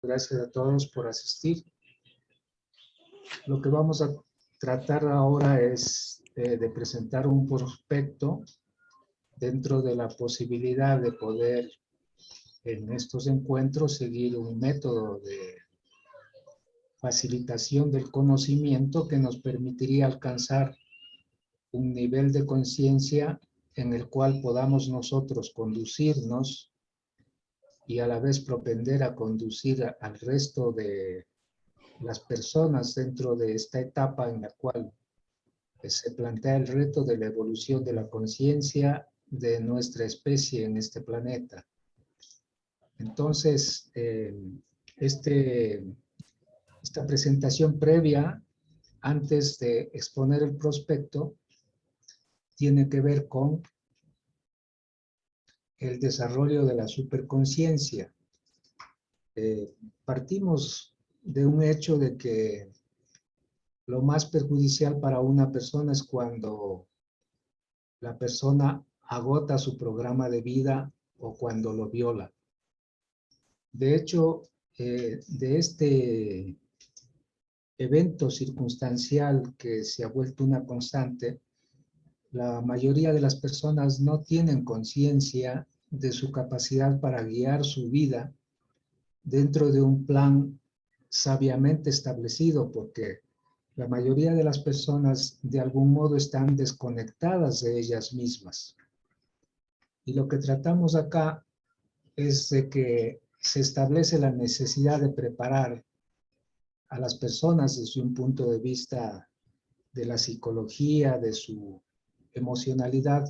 Gracias a todos por asistir. Lo que vamos a tratar ahora es de presentar un prospecto dentro de la posibilidad de poder en estos encuentros seguir un método de facilitación del conocimiento que nos permitiría alcanzar un nivel de conciencia en el cual podamos nosotros conducirnos y a la vez propender a conducir al resto de las personas dentro de esta etapa en la cual se plantea el reto de la evolución de la conciencia de nuestra especie en este planeta. Entonces, esta presentación previa, antes de exponer el prospecto, tiene que ver con el desarrollo de la superconciencia. Partimos de un hecho de que lo más perjudicial para una persona es cuando la persona agota su programa de vida o cuando lo viola. De hecho, de este evento circunstancial que se ha vuelto una constante, la mayoría de las personas no tienen conciencia de su capacidad para guiar su vida dentro de un plan sabiamente establecido, porque la mayoría de las personas de algún modo están desconectadas de ellas mismas. Y lo que tratamos acá es de que se establece la necesidad de preparar a las personas desde un punto de vista de la psicología, de su emocionalidad,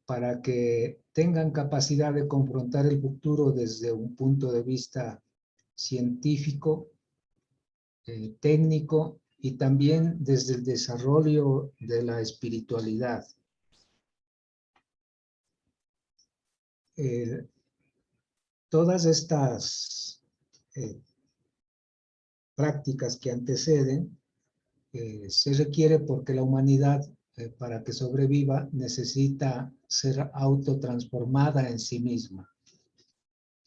para que tengan capacidad de confrontar el futuro desde un punto de vista científico, técnico y también desde el desarrollo de la espiritualidad. Todas estas prácticas que anteceden se requiere porque la humanidad, para que sobreviva, necesita ser autotransformada en sí misma.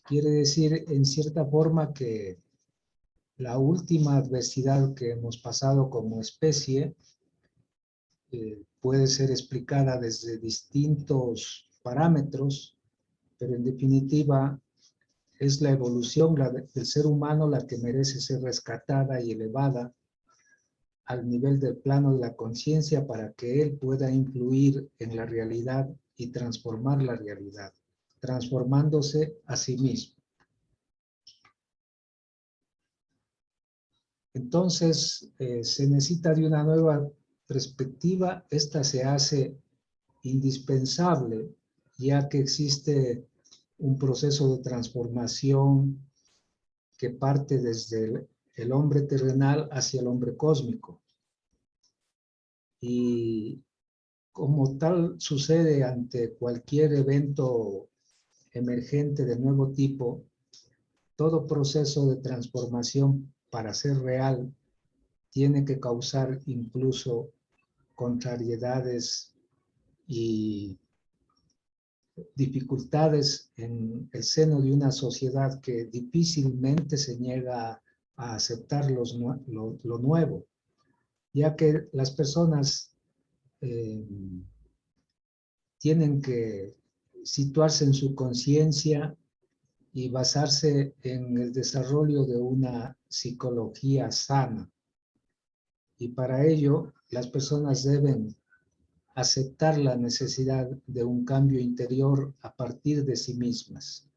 Quiere decir, en cierta forma, que la última adversidad que hemos pasado como especie puede ser explicada desde distintos parámetros, pero en definitiva es la evolución del ser humano la que merece ser rescatada y elevada al nivel del plano de la conciencia para que él pueda influir en la realidad y transformar la realidad, transformándose a sí mismo. Entonces, se necesita de una nueva perspectiva. Esta se hace indispensable, ya que existe un proceso de transformación que parte desde el hombre terrenal hacia el hombre cósmico. Y como tal sucede ante cualquier evento emergente de nuevo tipo, todo proceso de transformación para ser real tiene que causar incluso contrariedades y dificultades en el seno de una sociedad que difícilmente se niega a aceptar lo nuevo, ya que las personas tienen que situarse en su conciencia y basarse en el desarrollo de una psicología sana. Y para ello, las personas deben aceptar la necesidad de un cambio interior a partir de sí mismas.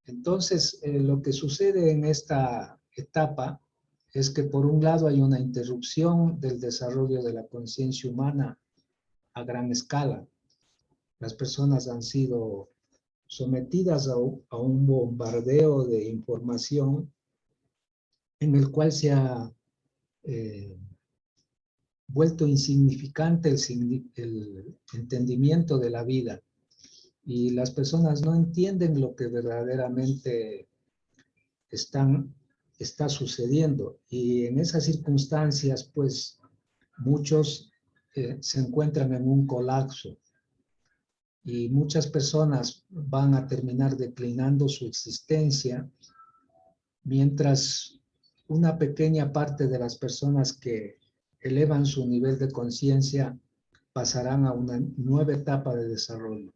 Entonces, lo que sucede en esta etapa es que por un lado hay una interrupción del desarrollo de la conciencia humana a gran escala. Las personas han sido sometidas a un bombardeo de información en el cual se ha vuelto insignificante el entendimiento de la vida. Y las personas no entienden lo que verdaderamente está sucediendo. Y en esas circunstancias, pues, muchos se encuentran en un colapso. y muchas personas van a terminar declinando su existencia, mientras una pequeña parte de las personas que elevan su nivel de conciencia pasarán a una nueva etapa de desarrollo.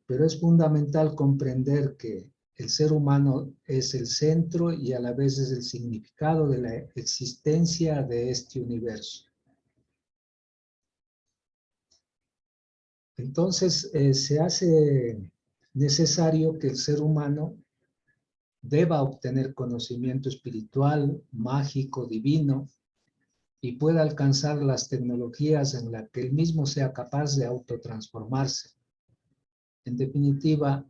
Pero es fundamental comprender que el ser humano es el centro y a la vez es el significado de la existencia de este universo. Entonces, se hace necesario que el ser humano deba obtener conocimiento espiritual, mágico, divino, y pueda alcanzar las tecnologías en las que él mismo sea capaz de autotransformarse. En definitiva,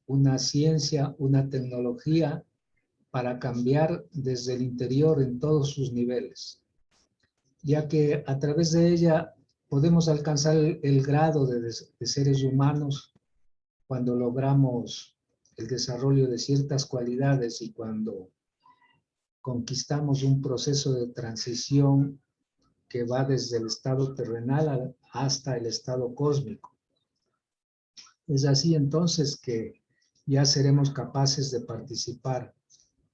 una ciencia, una tecnología para cambiar desde el interior en todos sus niveles, ya que a través de ella podemos alcanzar el grado de seres humanos cuando logramos el desarrollo de ciertas cualidades y cuando conquistamos un proceso de transición que va desde el estado terrenal hasta el estado cósmico. Es así entonces que ya seremos capaces de participar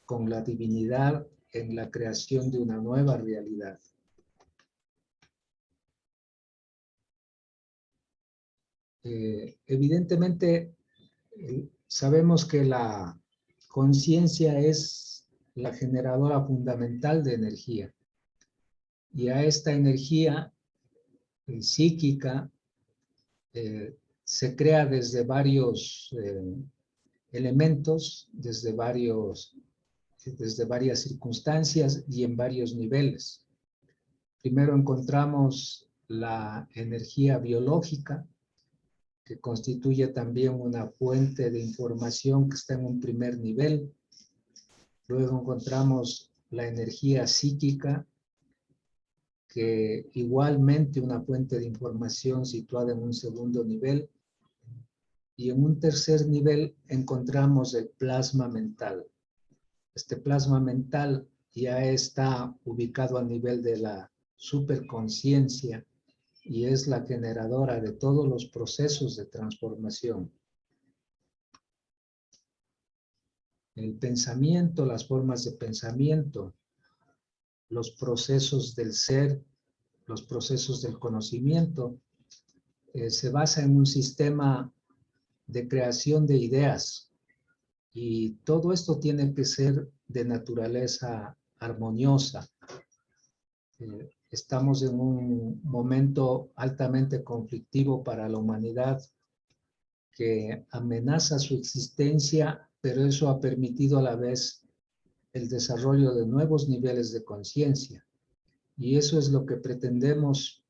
con la divinidad en la creación de una nueva realidad. Evidentemente, sabemos que la conciencia es la generadora fundamental de energía. Y a esta energía psíquica se crea desde varios elementos, desde varias circunstancias y en varios niveles. Primero encontramos la energía biológica, que constituye también una fuente de información que está en un primer nivel. Luego encontramos la energía psíquica, que igualmente una fuente de información situada en un segundo nivel. Y en un tercer nivel encontramos el plasma mental. Este plasma mental ya está ubicado a nivel de la superconciencia y es la generadora de todos los procesos de transformación. El pensamiento, las formas de pensamiento, los procesos del ser, los procesos del conocimiento, se basa en un sistema de creación de ideas, y todo esto tiene que ser de naturaleza armoniosa. Estamos en un momento altamente conflictivo para la humanidad que amenaza su existencia, pero eso ha permitido a la vez el desarrollo de nuevos niveles de conciencia. Y eso es lo que pretendemos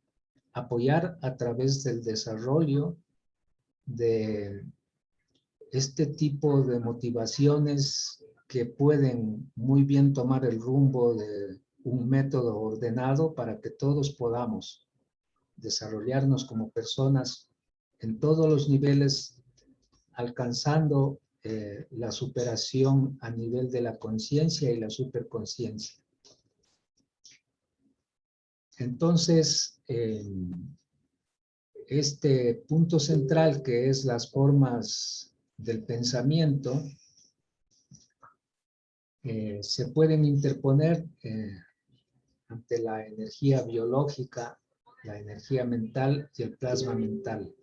apoyar a través del desarrollo de este tipo de motivaciones que pueden muy bien tomar el rumbo de un método ordenado para que todos podamos desarrollarnos como personas en todos los niveles, alcanzando la superación a nivel de la conciencia y la superconciencia. Entonces, este punto central, que es las formas del pensamiento, se pueden interponer ante la energía biológica, la energía mental y el plasma mental.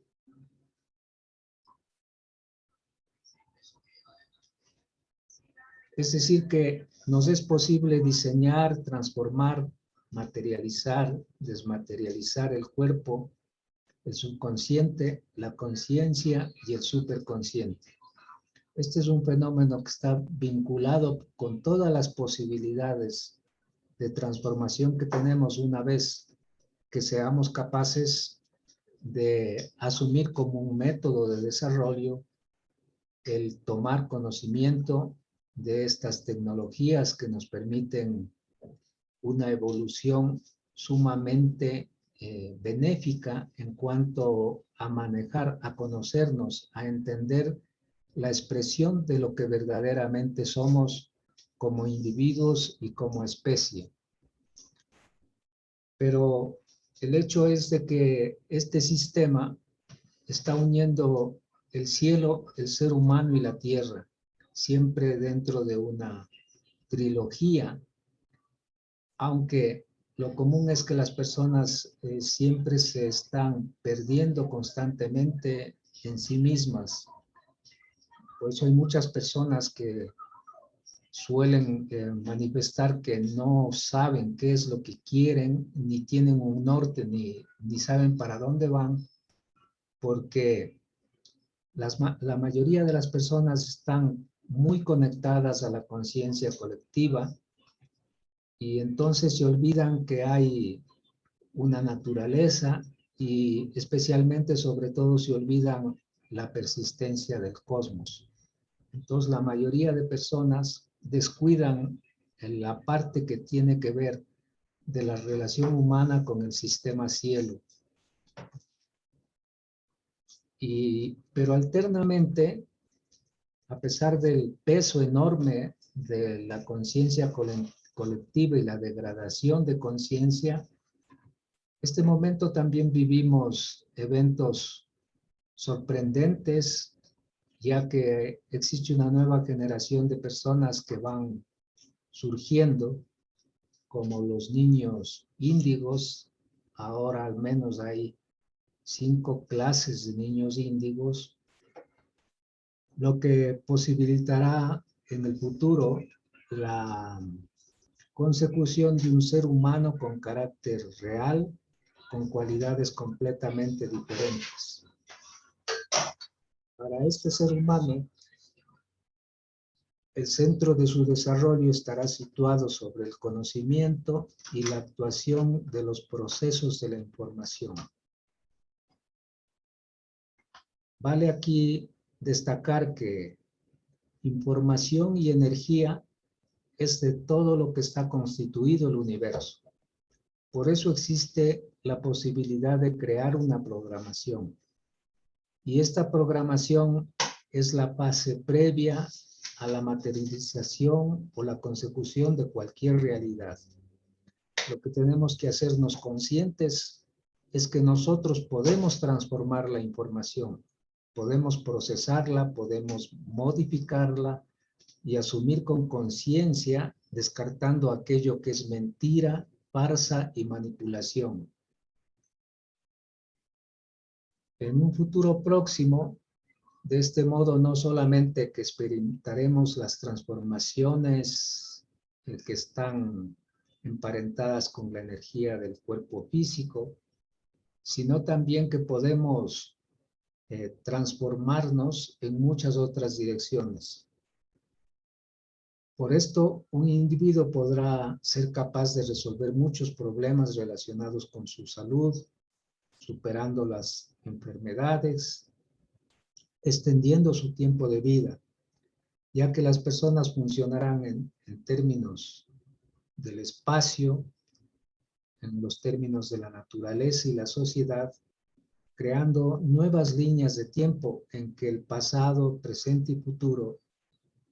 Es decir, que nos es posible diseñar, transformar, materializar, desmaterializar el cuerpo, el subconsciente, la conciencia y el superconsciente. Este es un fenómeno que está vinculado con todas las posibilidades de transformación que tenemos una vez que seamos capaces de asumir como un método de desarrollo el tomar conocimiento de estas tecnologías que nos permiten una evolución sumamente benéfica en cuanto a manejar, a conocernos, a entender la expresión de lo que verdaderamente somos como individuos y como especie. Pero el hecho es de que este sistema está uniendo el cielo, el ser humano y la tierra, siempre dentro de una trilogía, aunque lo común es que las personas siempre se están perdiendo constantemente en sí mismas. Por eso hay muchas personas que suelen manifestar que no saben qué es lo que quieren, ni tienen un norte, ni saben para dónde van, porque la mayoría de las personas están muy conectadas a la conciencia colectiva y entonces se olvidan que hay una naturaleza y especialmente, sobre todo, se olvidan la persistencia del cosmos. Entonces, la mayoría de personas descuidan en la parte que tiene que ver de la relación humana con el sistema cielo. Pero alternamente, a pesar del peso enorme de la conciencia colectiva y la degradación de conciencia, este momento también vivimos eventos sorprendentes, ya que existe una nueva generación de personas que van surgiendo, como los niños índigos. Ahora al menos hay 5 clases de niños índigos, lo que posibilitará en el futuro la consecución de un ser humano con carácter real, con cualidades completamente diferentes. Para este ser humano, el centro de su desarrollo estará situado sobre el conocimiento y la actuación de los procesos de la información. Vale aquí destacar que información y energía es de todo lo que está constituido el universo. Por eso existe la posibilidad de crear una programación. Y esta programación es la fase previa a la materialización o la consecución de cualquier realidad. Lo que tenemos que hacernos conscientes es que nosotros podemos transformar la información, podemos procesarla, podemos modificarla y asumir con conciencia, descartando aquello que es mentira, farsa y manipulación. En un futuro próximo, de este modo, no solamente que experimentaremos las transformaciones que están emparentadas con la energía del cuerpo físico, sino también que podemos transformarnos en muchas otras direcciones. Por esto, un individuo podrá ser capaz de resolver muchos problemas relacionados con su salud, superando las enfermedades, extendiendo su tiempo de vida, ya que las personas funcionarán en términos del espacio, en los términos de la naturaleza y la sociedad, creando nuevas líneas de tiempo en que el pasado, presente y futuro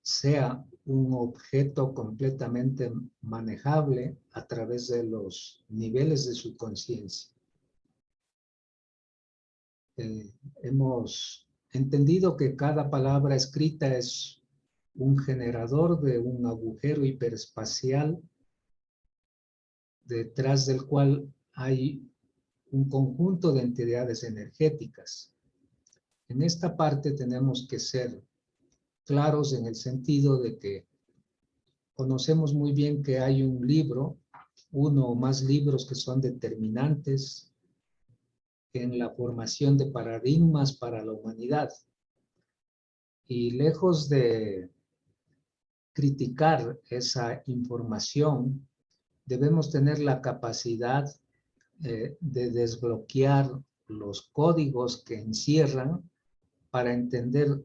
sea un objeto completamente manejable a través de los niveles de su conciencia. Hemos entendido que cada palabra escrita es un generador de un agujero hiperespacial detrás del cual hay un conjunto de entidades energéticas. En esta parte tenemos que ser claros en el sentido de que conocemos muy bien que hay un libro, uno o más libros que son determinantes en la formación de paradigmas para la humanidad. Y lejos de criticar esa información, debemos tener la capacidad de desbloquear los códigos que encierran para entender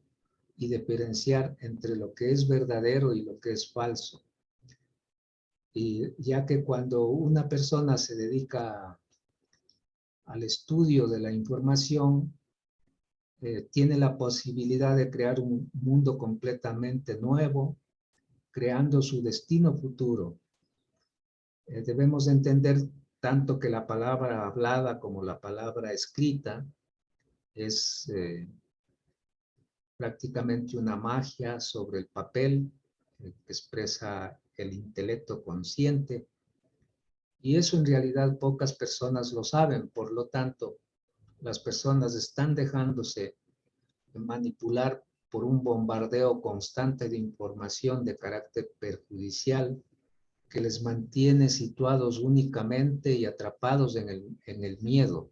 y diferenciar entre lo que es verdadero y lo que es falso. Y ya que cuando una persona se dedica al estudio de la información, tiene la posibilidad de crear un mundo completamente nuevo, creando su destino futuro. Debemos entender tanto que la palabra hablada como la palabra escrita Es prácticamente una magia sobre el papel que expresa el intelecto consciente. Y eso en realidad pocas personas lo saben, por lo tanto, las personas están dejándose manipular por un bombardeo constante de información de carácter perjudicial que les mantiene situados únicamente y atrapados en el miedo.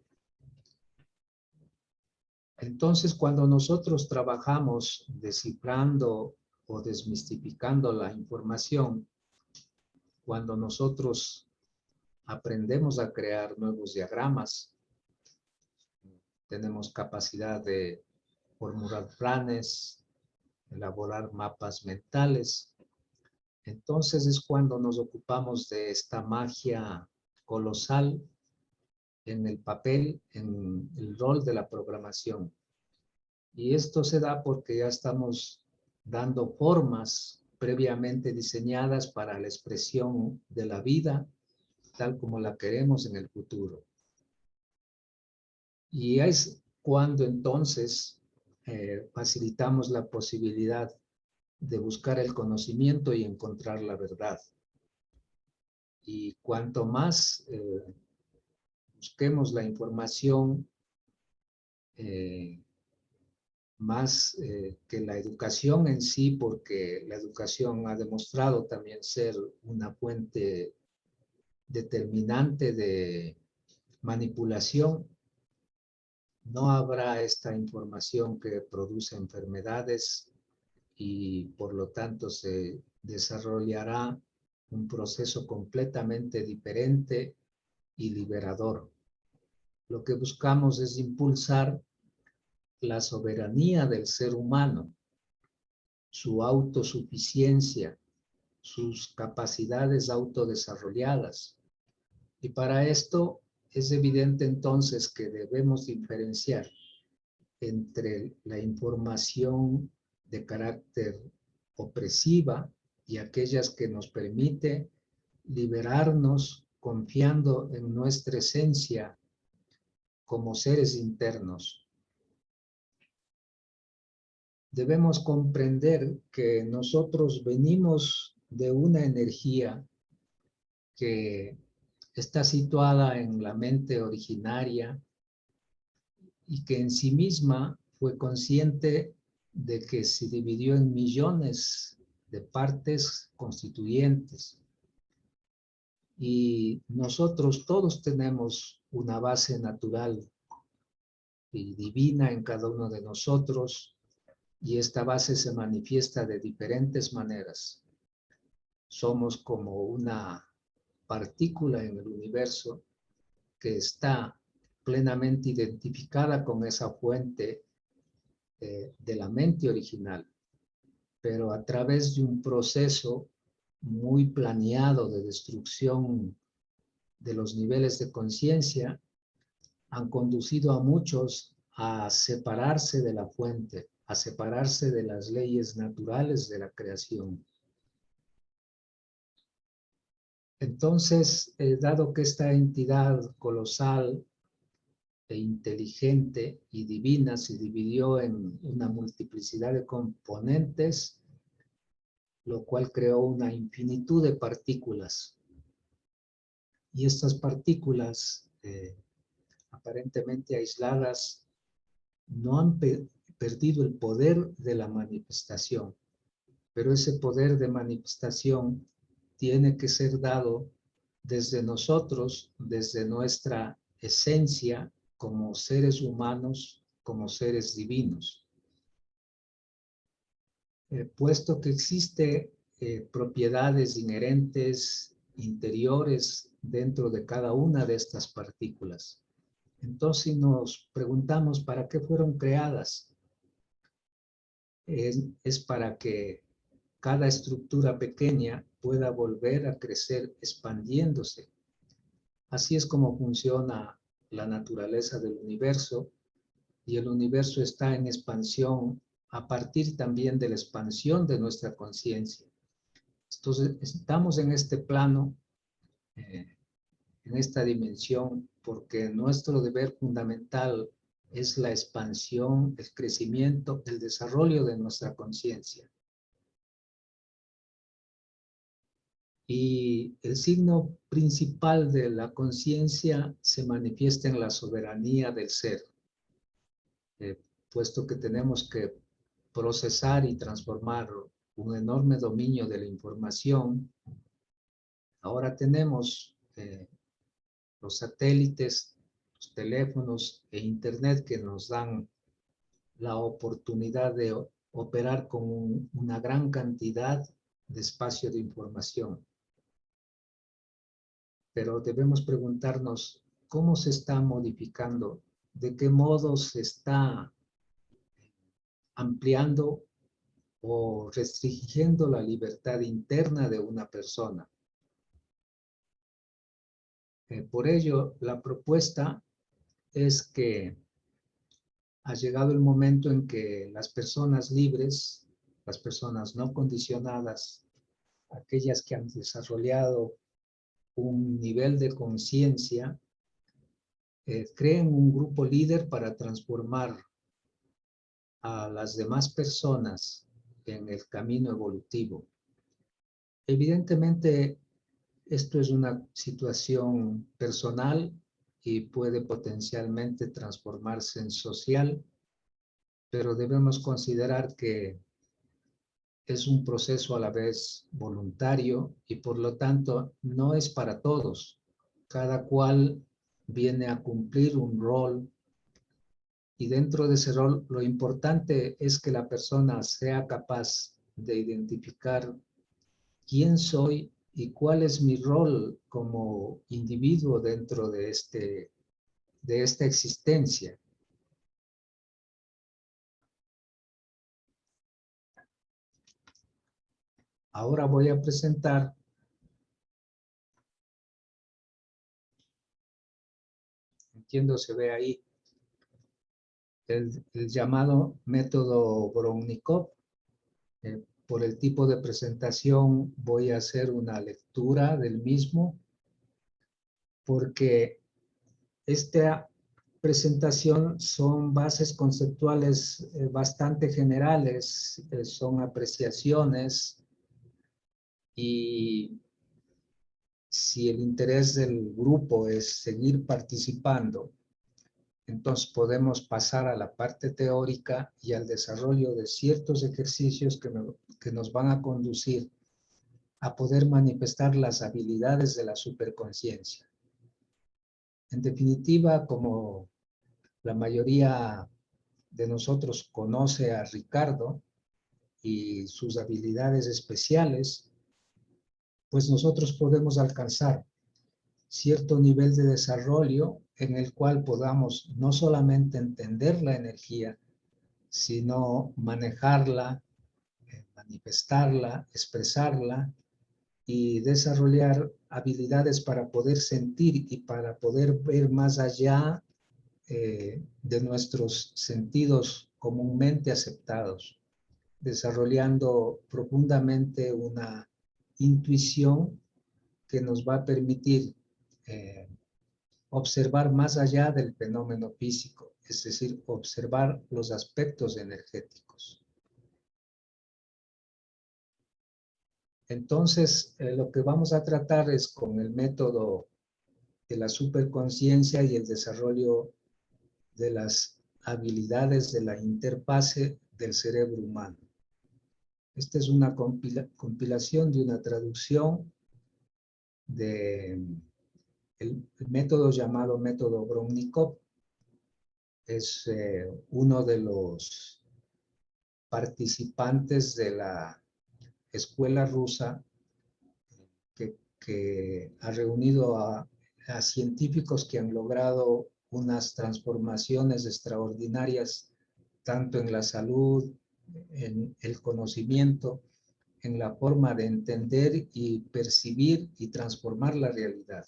Entonces, cuando nosotros trabajamos descifrando o desmistificando la información, cuando nosotros aprendemos a crear nuevos diagramas, tenemos capacidad de formular planes, elaborar mapas mentales. Entonces es cuando nos ocupamos de esta magia colosal en el papel, en el rol de la programación. Y esto se da porque ya estamos dando formas previamente diseñadas para la expresión de la vida, tal como la queremos en el futuro. Y es cuando entonces facilitamos la posibilidad de buscar el conocimiento y encontrar la verdad. Y cuanto más busquemos la información, más que la educación en sí, porque la educación ha demostrado también ser una fuente determinante de manipulación, no habrá esta información que produce enfermedades y por lo tanto se desarrollará un proceso completamente diferente y liberador. Lo que buscamos es impulsar la soberanía del ser humano, su autosuficiencia, sus capacidades autodesarrolladas. Y para esto es evidente entonces que debemos diferenciar entre la información de carácter opresiva y aquellas que nos permite liberarnos confiando en nuestra esencia como seres internos. Debemos comprender que nosotros venimos de una energía que está situada en la mente originaria y que en sí misma fue consciente de que se dividió en millones de partes constituyentes. Y nosotros todos tenemos una base natural y divina en cada uno de nosotros, y esta base se manifiesta de diferentes maneras. Somos como una partícula en el universo que está plenamente identificada con esa fuente de la mente original, pero a través de un proceso muy planeado de destrucción de los niveles de conciencia, han conducido a muchos a separarse de la fuente, a separarse de las leyes naturales de la creación. Entonces, dado que esta entidad colosal e inteligente y divina se dividió en una multiplicidad de componentes, lo cual creó una infinitud de partículas. Y estas partículas, aparentemente aisladas, no han perdido el poder de la manifestación, pero ese poder de manifestación tiene que ser dado desde nosotros, desde nuestra esencia como seres humanos, como seres divinos. Puesto que existe propiedades inherentes, interiores dentro de cada una de estas partículas. Entonces nos preguntamos, ¿para qué fueron creadas? Es para que cada estructura pequeña pueda volver a crecer expandiéndose. Así es como funciona la naturaleza del universo, y el universo está en expansión a partir también de la expansión de nuestra conciencia. Entonces, estamos en este plano, en esta dimensión, porque nuestro deber fundamental es la expansión, el crecimiento, el desarrollo de nuestra conciencia. Y el signo principal de la conciencia se manifiesta en la soberanía del ser, puesto que tenemos que procesar y transformar un enorme dominio de la información. Ahora tenemos los satélites, los teléfonos e internet que nos dan la oportunidad de operar con una gran cantidad de espacio de información. Pero debemos preguntarnos cómo se está modificando, de qué modo se está ampliando o restringiendo la libertad interna de una persona. Por ello, la propuesta es que ha llegado el momento en que las personas libres, las personas no condicionadas, aquellas que han desarrollado un nivel de conciencia, creen un grupo líder para transformar a las demás personas en el camino evolutivo. Evidentemente, esto es una situación personal y puede potencialmente transformarse en social, pero debemos considerar que es un proceso a la vez voluntario y por lo tanto no es para todos. Cada cual viene a cumplir un rol y dentro de ese rol lo importante es que la persona sea capaz de identificar quién soy y cuál es mi rol como individuo dentro de esta existencia. Ahora voy a presentar entiendo se ve ahí el llamado método Brounikov. Por el tipo de presentación voy a hacer una lectura del mismo porque esta presentación son bases conceptuales bastante generales, son apreciaciones y si el interés del grupo es seguir participando, entonces podemos pasar a la parte teórica y al desarrollo de ciertos ejercicios que nos van a conducir a poder manifestar las habilidades de la superconciencia. En definitiva, como la mayoría de nosotros conoce a Ricardo y sus habilidades especiales, pues nosotros podemos alcanzar cierto nivel de desarrollo en el cual podamos no solamente entender la energía, sino manejarla, manifestarla, expresarla y desarrollar habilidades para poder sentir y para poder ver más allá de nuestros sentidos comúnmente aceptados, desarrollando profundamente una intuición que nos va a permitir observar más allá del fenómeno físico, es decir, observar los aspectos energéticos. Entonces, lo que vamos a tratar es con el método de la superconciencia y el desarrollo de las habilidades de la interfase del cerebro humano. Esta es una compilación de una traducción del método llamado método Brounikov. Es uno de los participantes de la escuela rusa que ha reunido a científicos que han logrado unas transformaciones extraordinarias, tanto en la salud, en el conocimiento, en la forma de entender y percibir y transformar la realidad.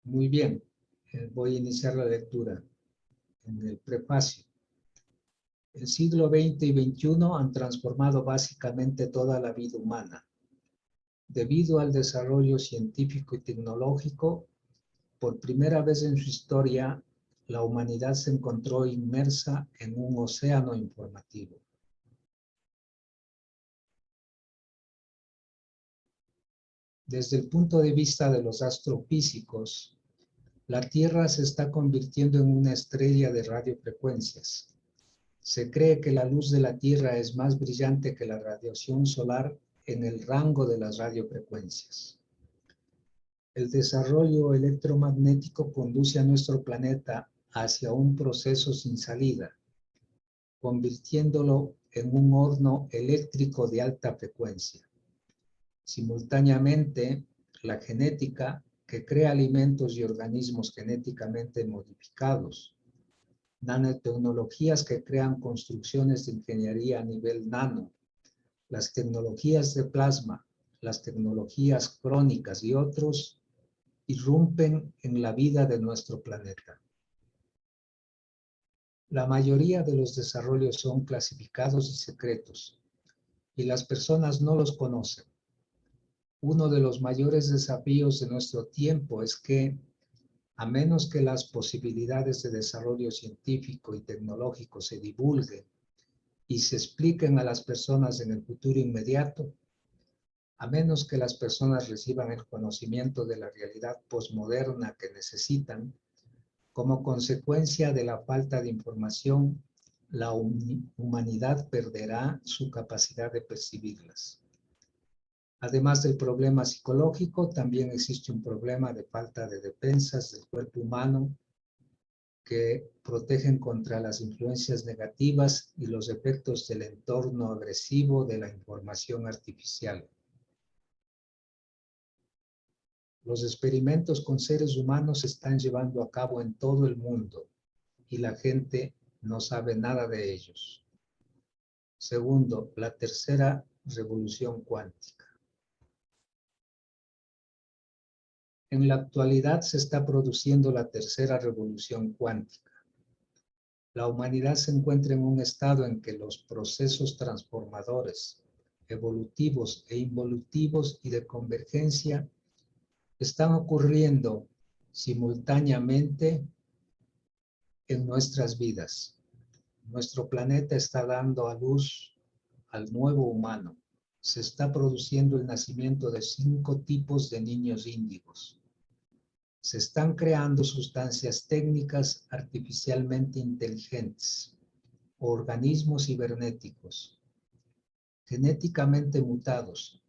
Muy bien, voy a iniciar la lectura en el prefacio. El siglo XX y XXI han transformado básicamente toda la vida humana. Debido al desarrollo científico y tecnológico, por primera vez en su historia, la humanidad se encontró inmersa en un océano informativo. Desde el punto de vista de los astrofísicos, la Tierra se está convirtiendo en una estrella de radiofrecuencias. Se cree que la luz de la Tierra es más brillante que la radiación solar en el rango de las radiofrecuencias. El desarrollo electromagnético conduce a nuestro planeta hacia un proceso sin salida, convirtiéndolo en un horno eléctrico de alta frecuencia. Simultáneamente, la genética, que crea alimentos y organismos genéticamente modificados, nanotecnologías que crean construcciones de ingeniería a nivel nano, las tecnologías de plasma, las tecnologías crónicas y otros, irrumpen en la vida de nuestro planeta. La mayoría de los desarrollos son clasificados y secretos, y las personas no los conocen. Uno de los mayores desafíos de nuestro tiempo es que, a menos que las posibilidades de desarrollo científico y tecnológico se divulguen y se expliquen a las personas en el futuro inmediato, a menos que las personas reciban el conocimiento de la realidad posmoderna que necesitan, como consecuencia de la falta de información, la humanidad perderá su capacidad de percibirlas. Además del problema psicológico, también existe un problema de falta de defensas del cuerpo humano que protegen contra las influencias negativas y los efectos del entorno agresivo de la información artificial. Los experimentos con seres humanos se están llevando a cabo en todo el mundo y la gente no sabe nada de ellos. Segundo, la tercera revolución cuántica. En la actualidad se está produciendo la tercera revolución cuántica. La humanidad se encuentra en un estado en que los procesos transformadores, evolutivos e involutivos y de convergencia están ocurriendo simultáneamente en nuestras vidas. Nuestro planeta está dando a luz al nuevo humano. Se está produciendo el nacimiento de 5 tipos de niños índigos. Se están creando sustancias técnicas artificialmente inteligentes, organismos cibernéticos, genéticamente mutados,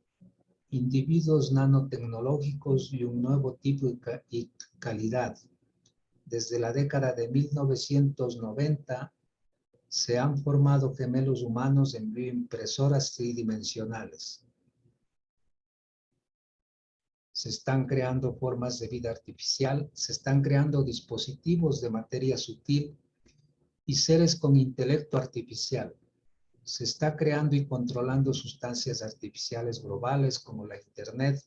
individuos nanotecnológicos y un nuevo tipo y calidad. Desde la década de 1990 se han formado gemelos humanos en bioimpresoras tridimensionales. Se están creando formas de vida artificial, se están creando dispositivos de materia sutil y seres con intelecto artificial. Se está creando y controlando sustancias artificiales globales como la Internet.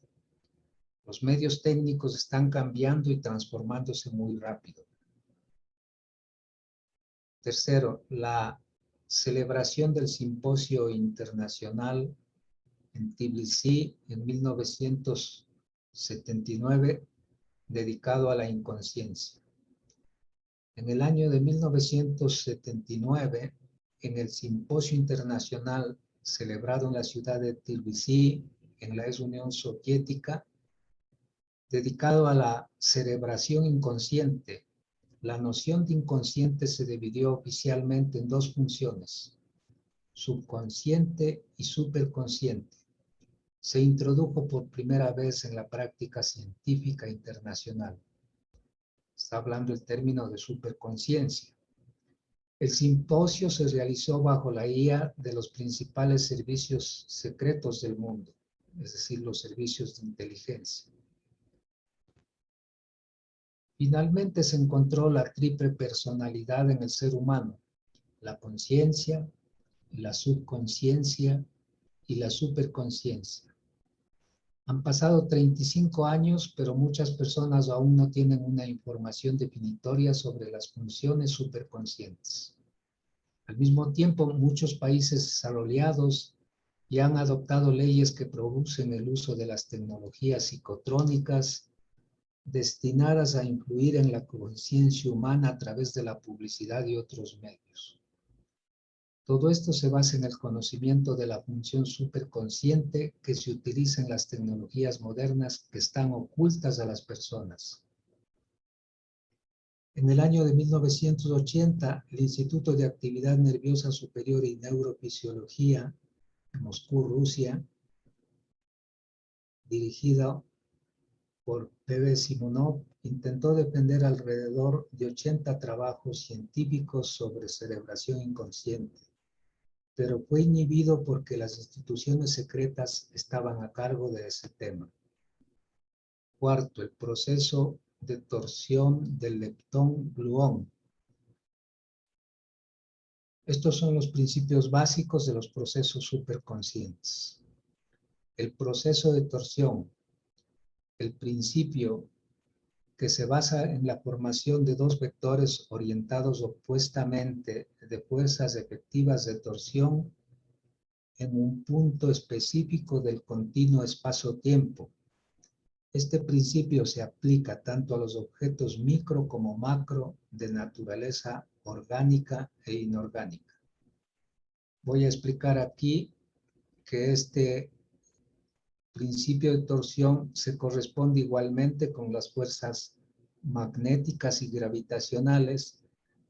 Los medios técnicos están cambiando y transformándose muy rápido. Tercero, la celebración del Simposio Internacional en Tbilisi en 1979, dedicado a la inconsciencia. En el año de 1979, en el Simposio Internacional celebrado en la ciudad de Tbilisi, en la ex Unión Soviética, dedicado a la cerebración inconsciente, la noción de inconsciente se dividió oficialmente en 2 funciones, subconsciente y superconsciente. Se introdujo por primera vez en la práctica científica internacional. Está hablando el término de superconsciencia. El simposio se realizó bajo la guía de los principales servicios secretos del mundo, es decir, los servicios de inteligencia. Finalmente se encontró la triple personalidad en el ser humano, la conciencia, la subconsciencia y la superconsciencia. Han pasado 35 años, pero muchas personas aún no tienen una información definitoria sobre las funciones superconscientes. Al mismo tiempo, muchos países desarrollados ya han adoptado leyes que producen el uso de las tecnologías psicotrónicas destinadas a influir en la conciencia humana a través de la publicidad y otros medios. Todo esto se basa en el conocimiento de la función superconsciente que se utiliza en las tecnologías modernas que están ocultas a las personas. En el año de 1980, el Instituto de Actividad Nerviosa Superior y Neurofisiología en Moscú, Rusia, dirigido por P.V. Simonov, intentó defender alrededor de 80 trabajos científicos sobre cerebración inconsciente, pero fue inhibido porque las instituciones secretas estaban a cargo de ese tema. Cuarto, el proceso de torsión del leptón-gluón. Estos son los principios básicos de los procesos superconscientes. El proceso de torsión, el principio que se basa en la formación de dos vectores orientados opuestamente de fuerzas efectivas de torsión en un punto específico del continuo espacio-tiempo. Este principio se aplica tanto a los objetos micro como macro de naturaleza orgánica e inorgánica. Voy a explicar aquí que este principio de torsión se corresponde igualmente con las fuerzas magnéticas y gravitacionales,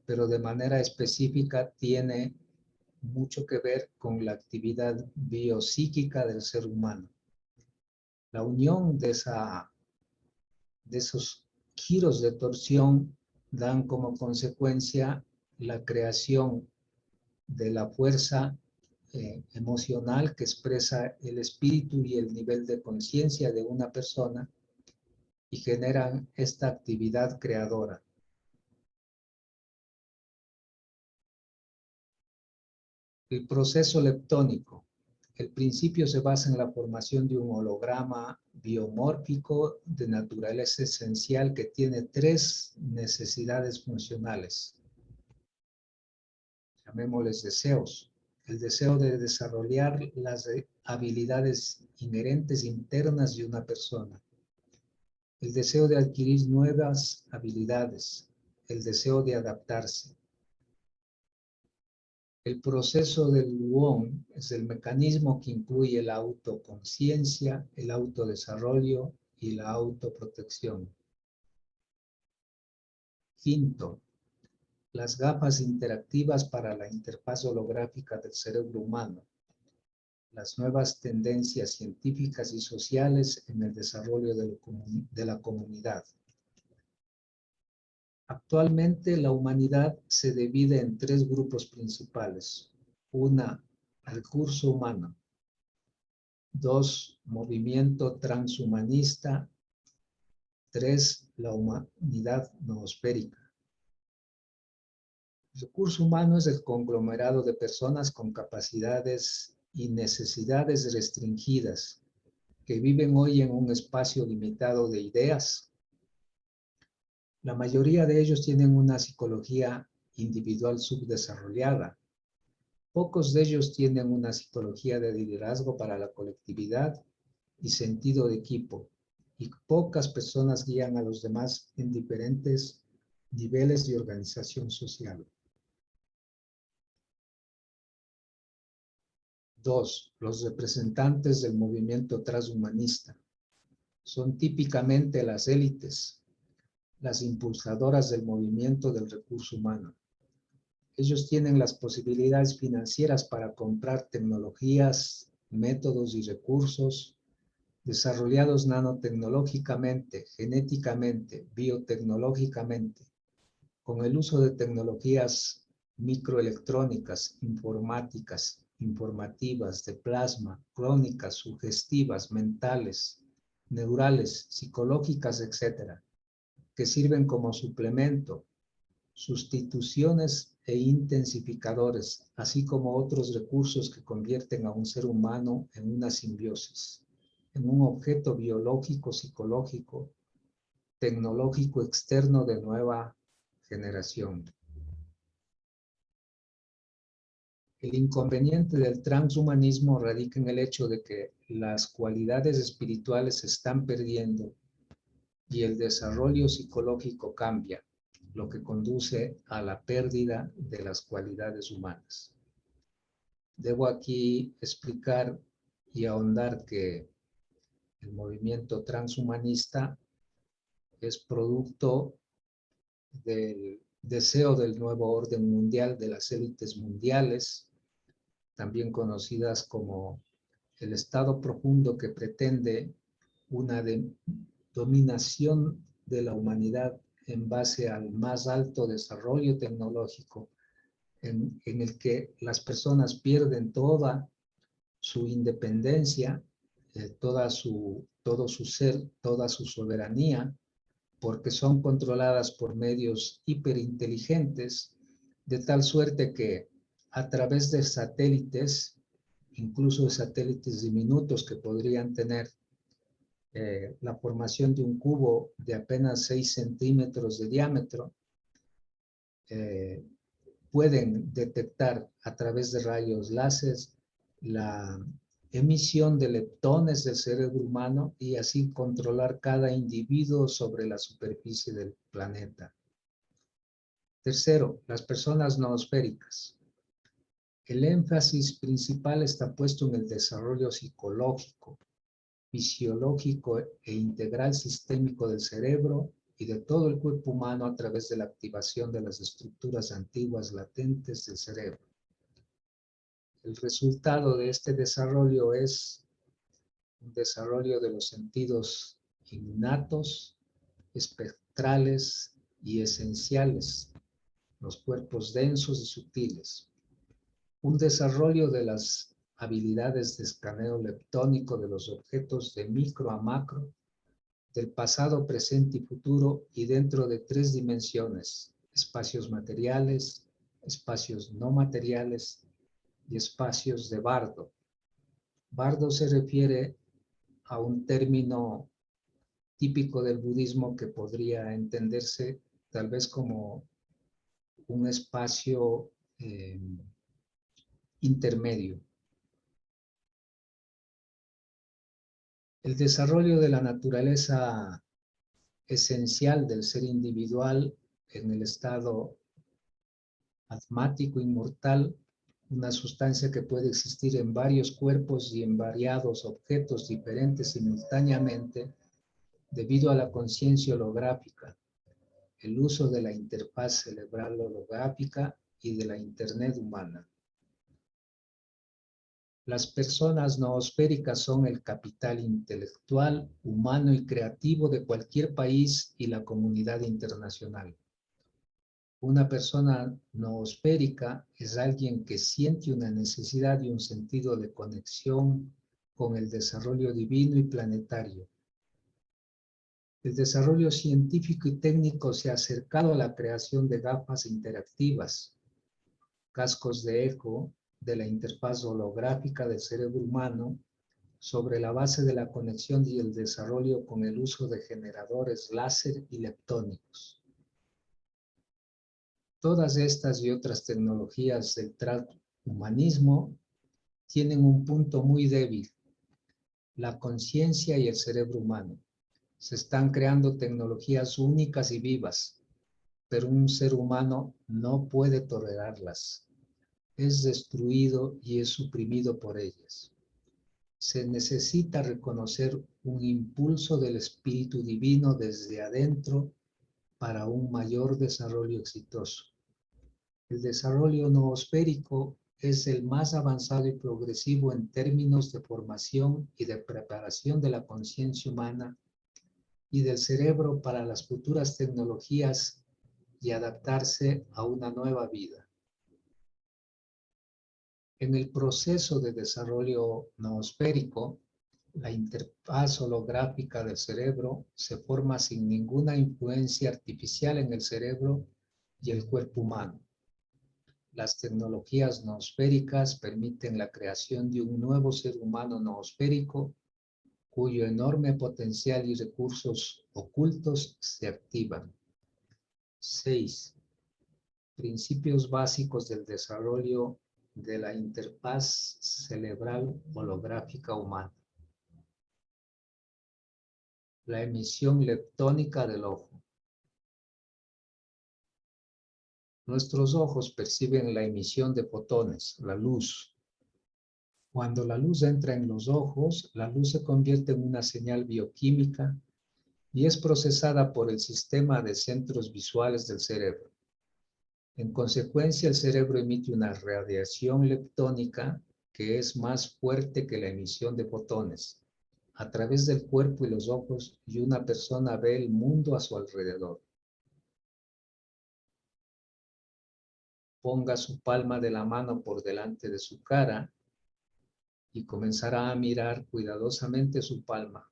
pero de manera específica tiene mucho que ver con la actividad biopsíquica del ser humano. La unión de esos giros de torsión dan como consecuencia la creación de la fuerza emocional que expresa el espíritu y el nivel de conciencia de una persona y generan esta actividad creadora. El proceso leptónico. El principio se basa en la formación de un holograma biomórfico de naturaleza esencial que tiene tres necesidades funcionales. Llamémosles deseos. El deseo de desarrollar las habilidades inherentes internas de una persona. El deseo de adquirir nuevas habilidades. El deseo de adaptarse. El proceso del Won es el mecanismo que incluye la autoconciencia, el autodesarrollo y la autoprotección. Quinto, las gafas interactivas para la interfaz holográfica del cerebro humano. Las nuevas tendencias científicas y sociales en el desarrollo de la comunidad. Actualmente la humanidad se divide en tres grupos principales. Una, recurso humano. Dos, movimiento transhumanista. Tres, la humanidad noosférica. El recurso humano es el conglomerado de personas con capacidades y necesidades restringidas que viven hoy en un espacio limitado de ideas. La mayoría de ellos tienen una psicología individual subdesarrollada. Pocos de ellos tienen una psicología de liderazgo para la colectividad y sentido de equipo, y pocas personas guían a los demás en diferentes niveles de organización social. 2. Los representantes del movimiento transhumanista son típicamente las élites, las impulsadoras del movimiento del recurso humano. Ellos tienen las posibilidades financieras para comprar tecnologías, métodos y recursos desarrollados nanotecnológicamente, genéticamente, biotecnológicamente, con el uso de tecnologías microelectrónicas, informáticas, informativas, de plasma, crónicas, sugestivas, mentales, neurales, psicológicas, etc., que sirven como suplemento, sustituciones e intensificadores, así como otros recursos que convierten a un ser humano en una simbiosis, en un objeto biológico, psicológico, tecnológico externo de nueva generación. El inconveniente del transhumanismo radica en el hecho de que las cualidades espirituales se están perdiendo y el desarrollo psicológico cambia, lo que conduce a la pérdida de las cualidades humanas. Debo aquí explicar y ahondar que el movimiento transhumanista es producto del deseo del nuevo orden mundial de las élites mundiales, también conocidas como el estado profundo que pretende una dominación de la humanidad en base al más alto desarrollo tecnológico, en el que las personas pierden toda su independencia, todo su ser, toda su soberanía, porque son controladas por medios hiperinteligentes, de tal suerte que a través de satélites, incluso satélites diminutos que podrían tener la formación de un cubo de apenas 6 centímetros de diámetro, pueden detectar a través de rayos láser la emisión de leptones del cerebro humano y así controlar cada individuo sobre la superficie del planeta. Tercero, las personas noosféricas. El énfasis principal está puesto en el desarrollo psicológico, fisiológico e integral sistémico del cerebro y de todo el cuerpo humano a través de la activación de las estructuras antiguas latentes del cerebro. El resultado de este desarrollo es un desarrollo de los sentidos innatos, espectrales y esenciales, los cuerpos densos y sutiles. Un desarrollo de las habilidades de escaneo leptónico de los objetos de micro a macro, del pasado, presente y futuro, y dentro de 3 dimensiones: espacios materiales, espacios no materiales y espacios de bardo. Bardo se refiere a un término típico del budismo que podría entenderse tal vez como un espacio intermedio. El desarrollo de la naturaleza esencial del ser individual en el estado atmático inmortal, una sustancia que puede existir en varios cuerpos y en variados objetos diferentes simultáneamente debido a la conciencia holográfica, el uso de la interfaz cerebral holográfica y de la Internet humana. Las personas noosféricas son el capital intelectual, humano y creativo de cualquier país y la comunidad internacional. Una persona noosférica es alguien que siente una necesidad y un sentido de conexión con el desarrollo divino y planetario. El desarrollo científico y técnico se ha acercado a la creación de gafas interactivas, cascos de eco de la interfaz holográfica del cerebro humano sobre la base de la conexión y el desarrollo con el uso de generadores láser y leptónicos. Todas estas y otras tecnologías del transhumanismo tienen un punto muy débil: la conciencia y el cerebro humano. Se están creando tecnologías únicas y vivas, pero un ser humano no puede tolerarlas. Es destruido y es suprimido por ellas. Se necesita reconocer un impulso del espíritu divino desde adentro para un mayor desarrollo exitoso. El desarrollo noosférico es el más avanzado y progresivo en términos de formación y de preparación de la conciencia humana y del cerebro para las futuras tecnologías y adaptarse a una nueva vida. En el proceso de desarrollo noosférico, la interfaz holográfica del cerebro se forma sin ninguna influencia artificial en el cerebro y el cuerpo humano. Las tecnologías noosféricas permiten la creación de un nuevo ser humano noosférico cuyo enorme potencial y recursos ocultos se activan. 6. Principios básicos del desarrollo de la interfaz cerebral holográfica humana. la emisión leptónica del ojo. Nuestros ojos perciben la emisión de fotones, la luz. Cuando la luz entra en los ojos, la luz se convierte en una señal bioquímica y es procesada por el sistema de centros visuales del cerebro. En consecuencia, el cerebro emite una radiación leptónica que es más fuerte que la emisión de fotones a través del cuerpo y los ojos, y una persona ve el mundo a su alrededor. Ponga su palma de la mano por delante de su cara y comenzará a mirar cuidadosamente su palma.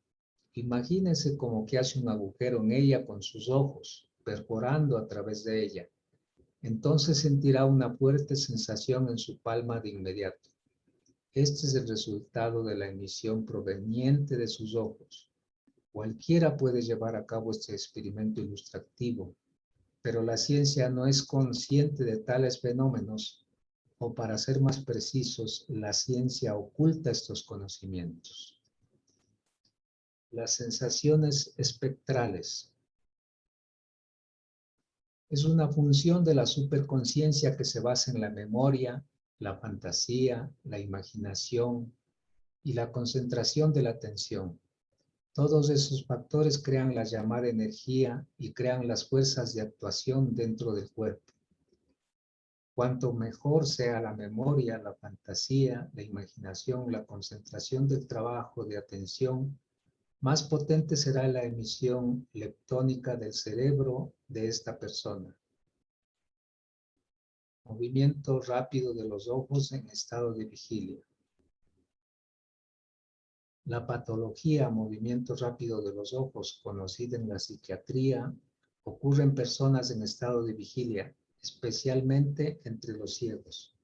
Imagínese como que hace un agujero en ella con sus ojos, perforando a través de ella. Entonces sentirá una fuerte sensación en su palma de inmediato. Este es el resultado de la emisión proveniente de sus ojos. Cualquiera puede llevar a cabo este experimento ilustrativo, pero la ciencia no es consciente de tales fenómenos, o para ser más precisos, la ciencia oculta estos conocimientos. Las sensaciones espectrales. Es una función de la superconciencia que se basa en la memoria, la fantasía, la imaginación y la concentración de la atención. Todos esos factores crean la llamada energía y crean las fuerzas de actuación dentro del cuerpo. Cuanto mejor sea la memoria, la fantasía, la imaginación, la concentración del trabajo de atención, más potente será la emisión leptónica del cerebro de esta persona. Movimiento rápido de los ojos en estado de vigilia. La patología movimiento rápido de los ojos, conocida en la psiquiatría, ocurre en personas en estado de vigilia, especialmente entre los ciegos.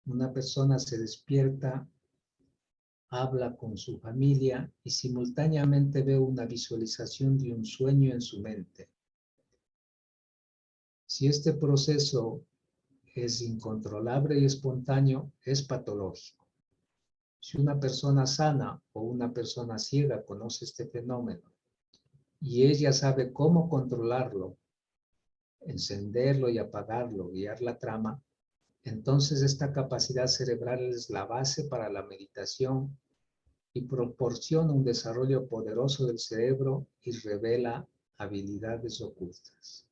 Una persona se despierta, habla con su familia y simultáneamente ve una visualización de un sueño en su mente. Si este proceso es incontrolable y espontáneo, es patológico. Si una persona sana o una persona ciega conoce este fenómeno y ella sabe cómo controlarlo, encenderlo y apagarlo, guiar la trama, entonces esta capacidad cerebral es la base para la meditación y proporciona un desarrollo poderoso del cerebro y revela habilidades ocultas.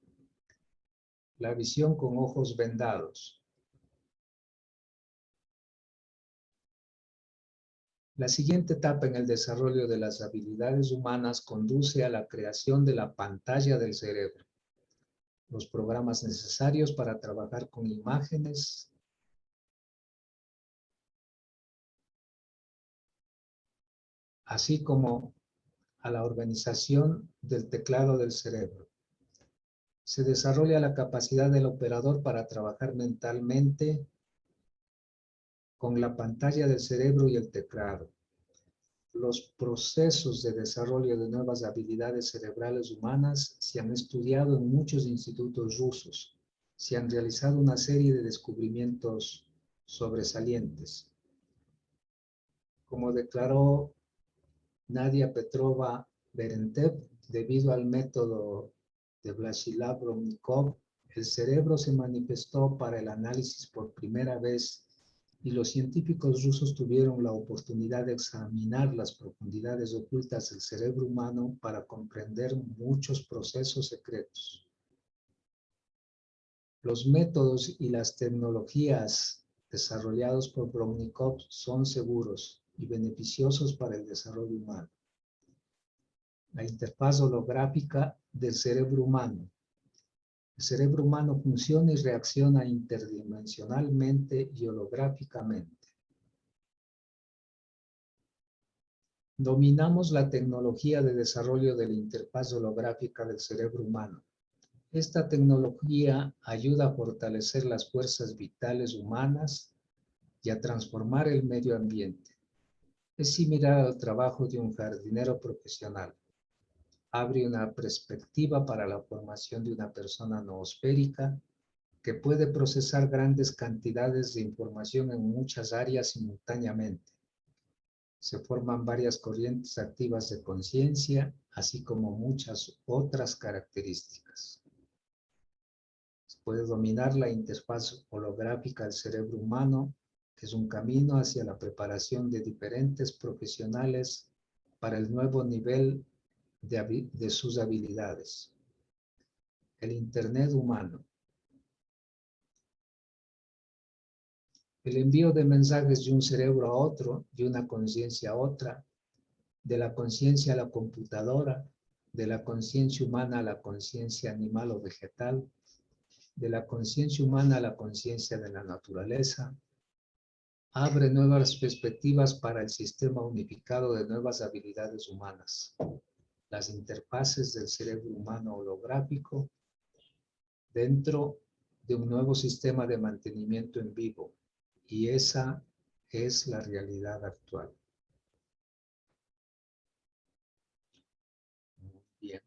La visión con ojos vendados. La siguiente etapa en el desarrollo de las habilidades humanas conduce a la creación de la pantalla del cerebro. Los programas necesarios para trabajar con imágenes, así como a la organización del teclado del cerebro. Se desarrolla la capacidad del operador para trabajar mentalmente con la pantalla del cerebro y el teclado. Los procesos de desarrollo de nuevas habilidades cerebrales humanas se han estudiado en muchos institutos rusos. Se han realizado una serie de descubrimientos sobresalientes. Como declaró Nadia Petrova Berentev, debido al método de Vladislav-Bromnikov, el cerebro se manifestó para el análisis por primera vez y los científicos rusos tuvieron la oportunidad de examinar las profundidades ocultas del cerebro humano para comprender muchos procesos secretos. Los métodos y las tecnologías desarrollados por Bromnikov son seguros y beneficiosos para el desarrollo humano. La interfaz holográfica del cerebro humano. El cerebro humano funciona y reacciona interdimensionalmente y holográficamente. Dominamos la tecnología de desarrollo de la interfaz holográfica del cerebro humano. Esta tecnología ayuda a fortalecer las fuerzas vitales humanas y a transformar el medio ambiente. Es similar al trabajo de un jardinero profesional. Abre una perspectiva para la formación de una persona noosférica que puede procesar grandes cantidades de información en muchas áreas simultáneamente. Se forman varias corrientes activas de conciencia así como muchas otras características. Puede dominar la interfaz holográfica del cerebro humano, que es un camino hacia la preparación de diferentes profesionales para el nuevo nivel de sus habilidades. El Internet humano. El envío de mensajes de un cerebro a otro, de una conciencia a otra, de la conciencia a la computadora, de la conciencia humana a la conciencia animal o vegetal, de la conciencia humana a la conciencia de la naturaleza, abre nuevas perspectivas para el sistema unificado de nuevas habilidades humanas, las interfaces del cerebro humano holográfico dentro de un nuevo sistema de mantenimiento en vivo, y esa es la realidad actual. Muy bien.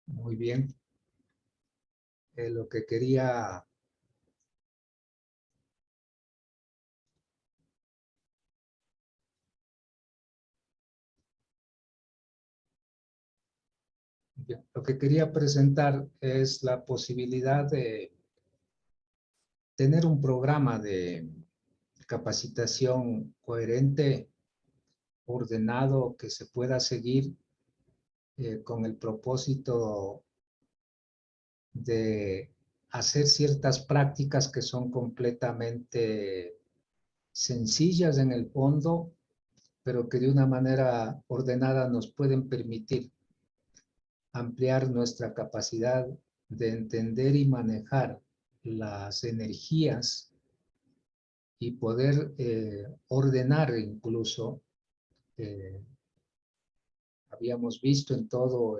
Muy bien. Lo que quería presentar es la posibilidad de tener un programa de capacitación coherente, ordenado, que se pueda seguir con el propósito de hacer ciertas prácticas que son completamente sencillas en el fondo, pero que de una manera ordenada nos pueden permitir ampliar nuestra capacidad de entender y manejar las energías y poder ordenar incluso. Habíamos visto en todo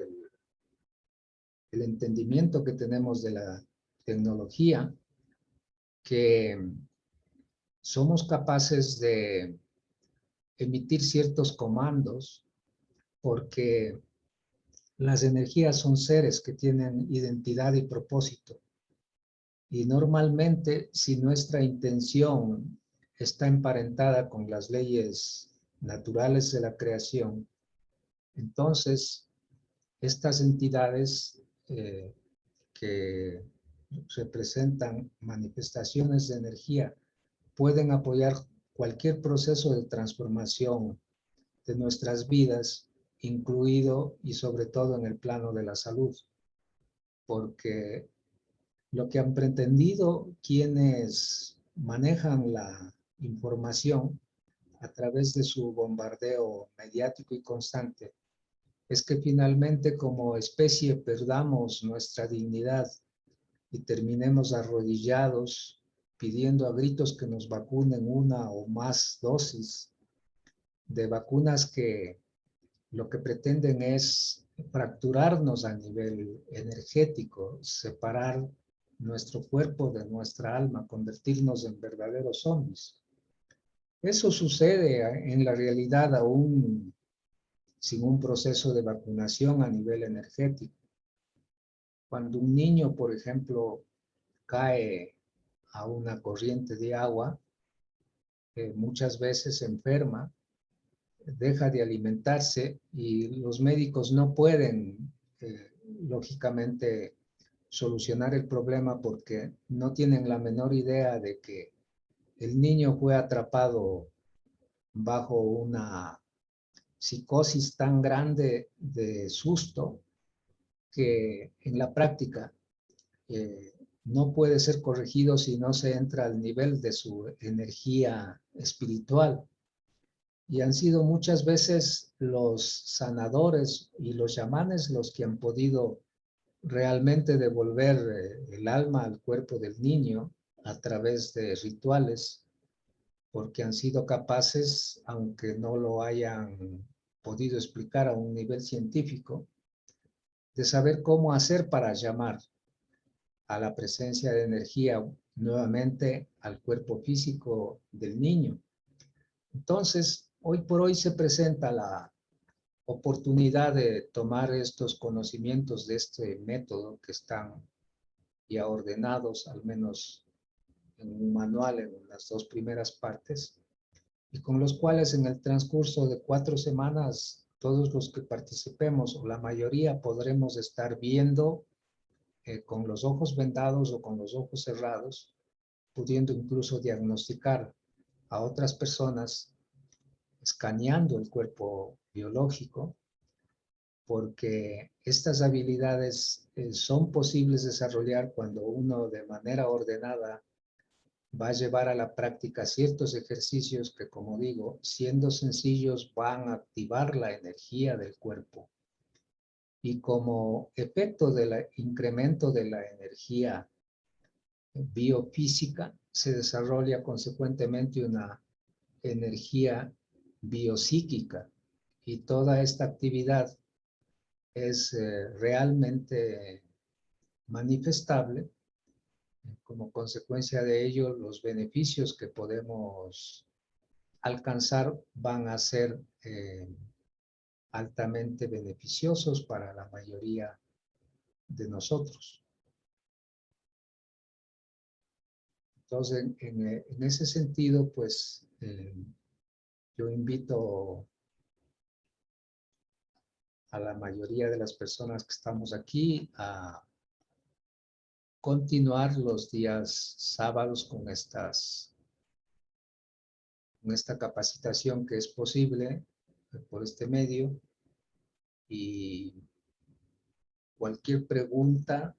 el entendimiento que tenemos de la tecnología que somos capaces de emitir ciertos comandos porque las energías son seres que tienen identidad y propósito. Y normalmente, si nuestra intención está emparentada con las leyes naturales de la creación, entonces estas entidades que representan manifestaciones de energía pueden apoyar cualquier proceso de transformación de nuestras vidas, incluido y sobre todo en el plano de la salud, porque lo que han pretendido quienes manejan la información a través de su bombardeo mediático y constante es que finalmente como especie perdamos nuestra dignidad y terminemos arrodillados pidiendo a gritos que nos vacunen una o más dosis de vacunas que lo que pretenden es fracturarnos a nivel energético, separar nuestro cuerpo de nuestra alma, convertirnos en verdaderos zombies. Eso sucede en la realidad aún sin un proceso de vacunación a nivel energético. Cuando un niño, por ejemplo, cae a una corriente de agua, muchas veces se enferma, deja de alimentarse y los médicos no pueden, lógicamente, solucionar el problema porque no tienen la menor idea de que el niño fue atrapado bajo una psicosis tan grande de susto que en la práctica no puede ser corregido si no se entra al nivel de su energía espiritual. Y han sido muchas veces los sanadores y los chamanes los que han podido realmente devolver el alma al cuerpo del niño a través de rituales, porque han sido capaces, aunque no lo hayan podido explicar a un nivel científico, de saber cómo hacer para llamar a la presencia de energía nuevamente al cuerpo físico del niño. Entonces, hoy por hoy se presenta la oportunidad de tomar estos conocimientos de este método que están ya ordenados, al menos en un manual en las dos primeras partes, y con los cuales en el transcurso de 4 semanas todos los que participemos o la mayoría podremos estar viendo con los ojos vendados o con los ojos cerrados, pudiendo incluso diagnosticar a otras personas escaneando el cuerpo biológico, porque estas habilidades son posibles desarrollar cuando uno de manera ordenada va a llevar a la práctica ciertos ejercicios que, como digo, siendo sencillos, van a activar la energía del cuerpo. Y como efecto del incremento de la energía biofísica, se desarrolla consecuentemente una energía biopsíquica. Y toda esta actividad es realmente manifestable. Como consecuencia de ello, los beneficios que podemos alcanzar van a ser altamente beneficiosos para la mayoría de nosotros. Entonces, en ese sentido, pues, yo invito a la mayoría de las personas que estamos aquí a continuar los días sábados con esta capacitación que es posible por este medio, y cualquier pregunta,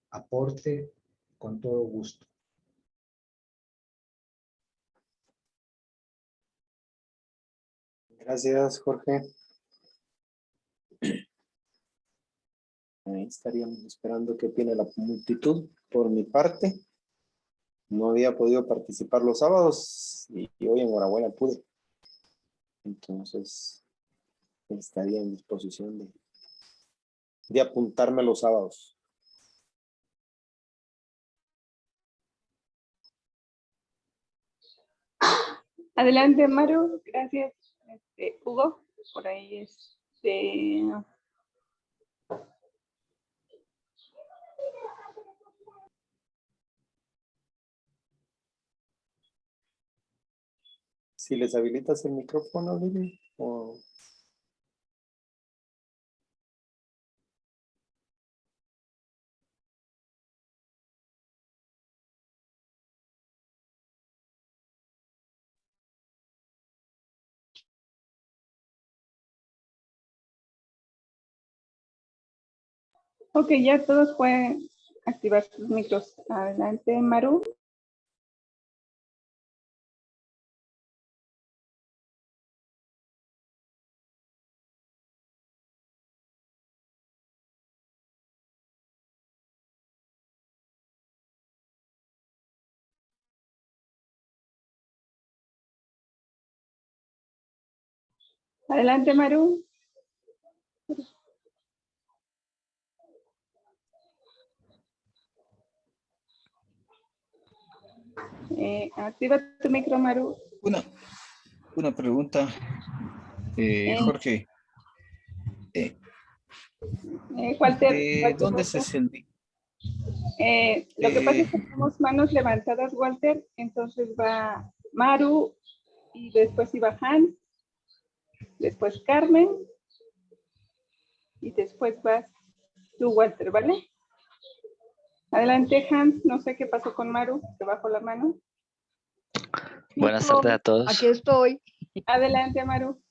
aporte, con todo gusto. Gracias, Jorge. Ahí estaríamos esperando qué opine la multitud. Por mi parte, no había podido participar los sábados y hoy enhorabuena pude. Entonces, estaría en disposición de apuntarme los sábados. Adelante, Maru. Gracias. Hugo, por ahí Si les habilitas el micrófono, Lili, o... Ok, ya todos pueden activar sus micros. Adelante, Maru. Adelante, Maru. Activa tu micro, Maru. Una pregunta, Jorge. Walter, ¿Dónde se sentí? lo que pasa es que tenemos manos levantadas, Walter. Entonces va Maru y después iba Hans, después Carmen y después vas tú, Walter, ¿vale? Adelante, Hans. No sé qué pasó con Maru, que bajó la mano. Buenas tardes a todos. Aquí estoy. Adelante, Maru.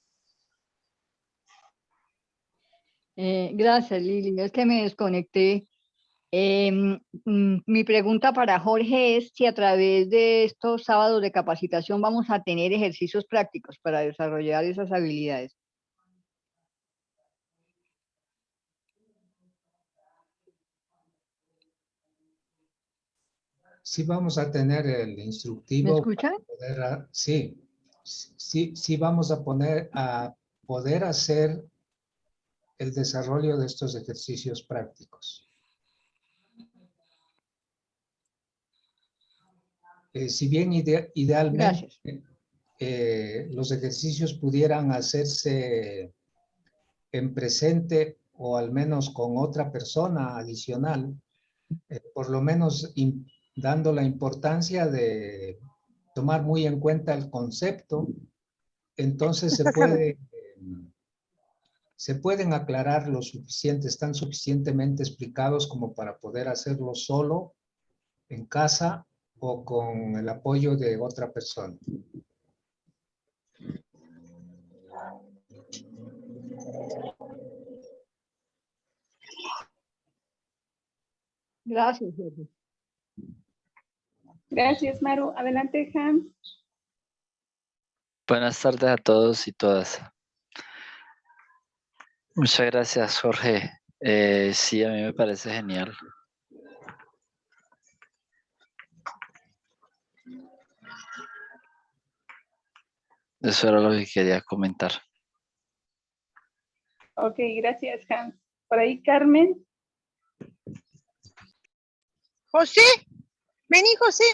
Gracias, Lili. Es que me desconecté. Mi pregunta para Jorge es si a través de estos sábados de capacitación vamos a tener ejercicios prácticos para desarrollar esas habilidades. Sí vamos a tener el instructivo. ¿Me escuchan? Sí vamos a poder hacer el desarrollo de estos ejercicios prácticos. Si bien idealmente Gracias. los ejercicios pudieran hacerse en presente o al menos con otra persona adicional, por lo menos dando la importancia de tomar muy en cuenta el concepto, entonces se pueden aclarar lo suficiente, están suficientemente explicados como para poder hacerlo solo en casa o con el apoyo de otra persona. Gracias, Jorge. Gracias, Maru. Adelante, Hans. Buenas tardes a todos y todas. Muchas gracias, Jorge. Sí, a mí me parece genial. Eso era lo que quería comentar. Ok, gracias, Hans. Por ahí, Carmen. José, vení, José.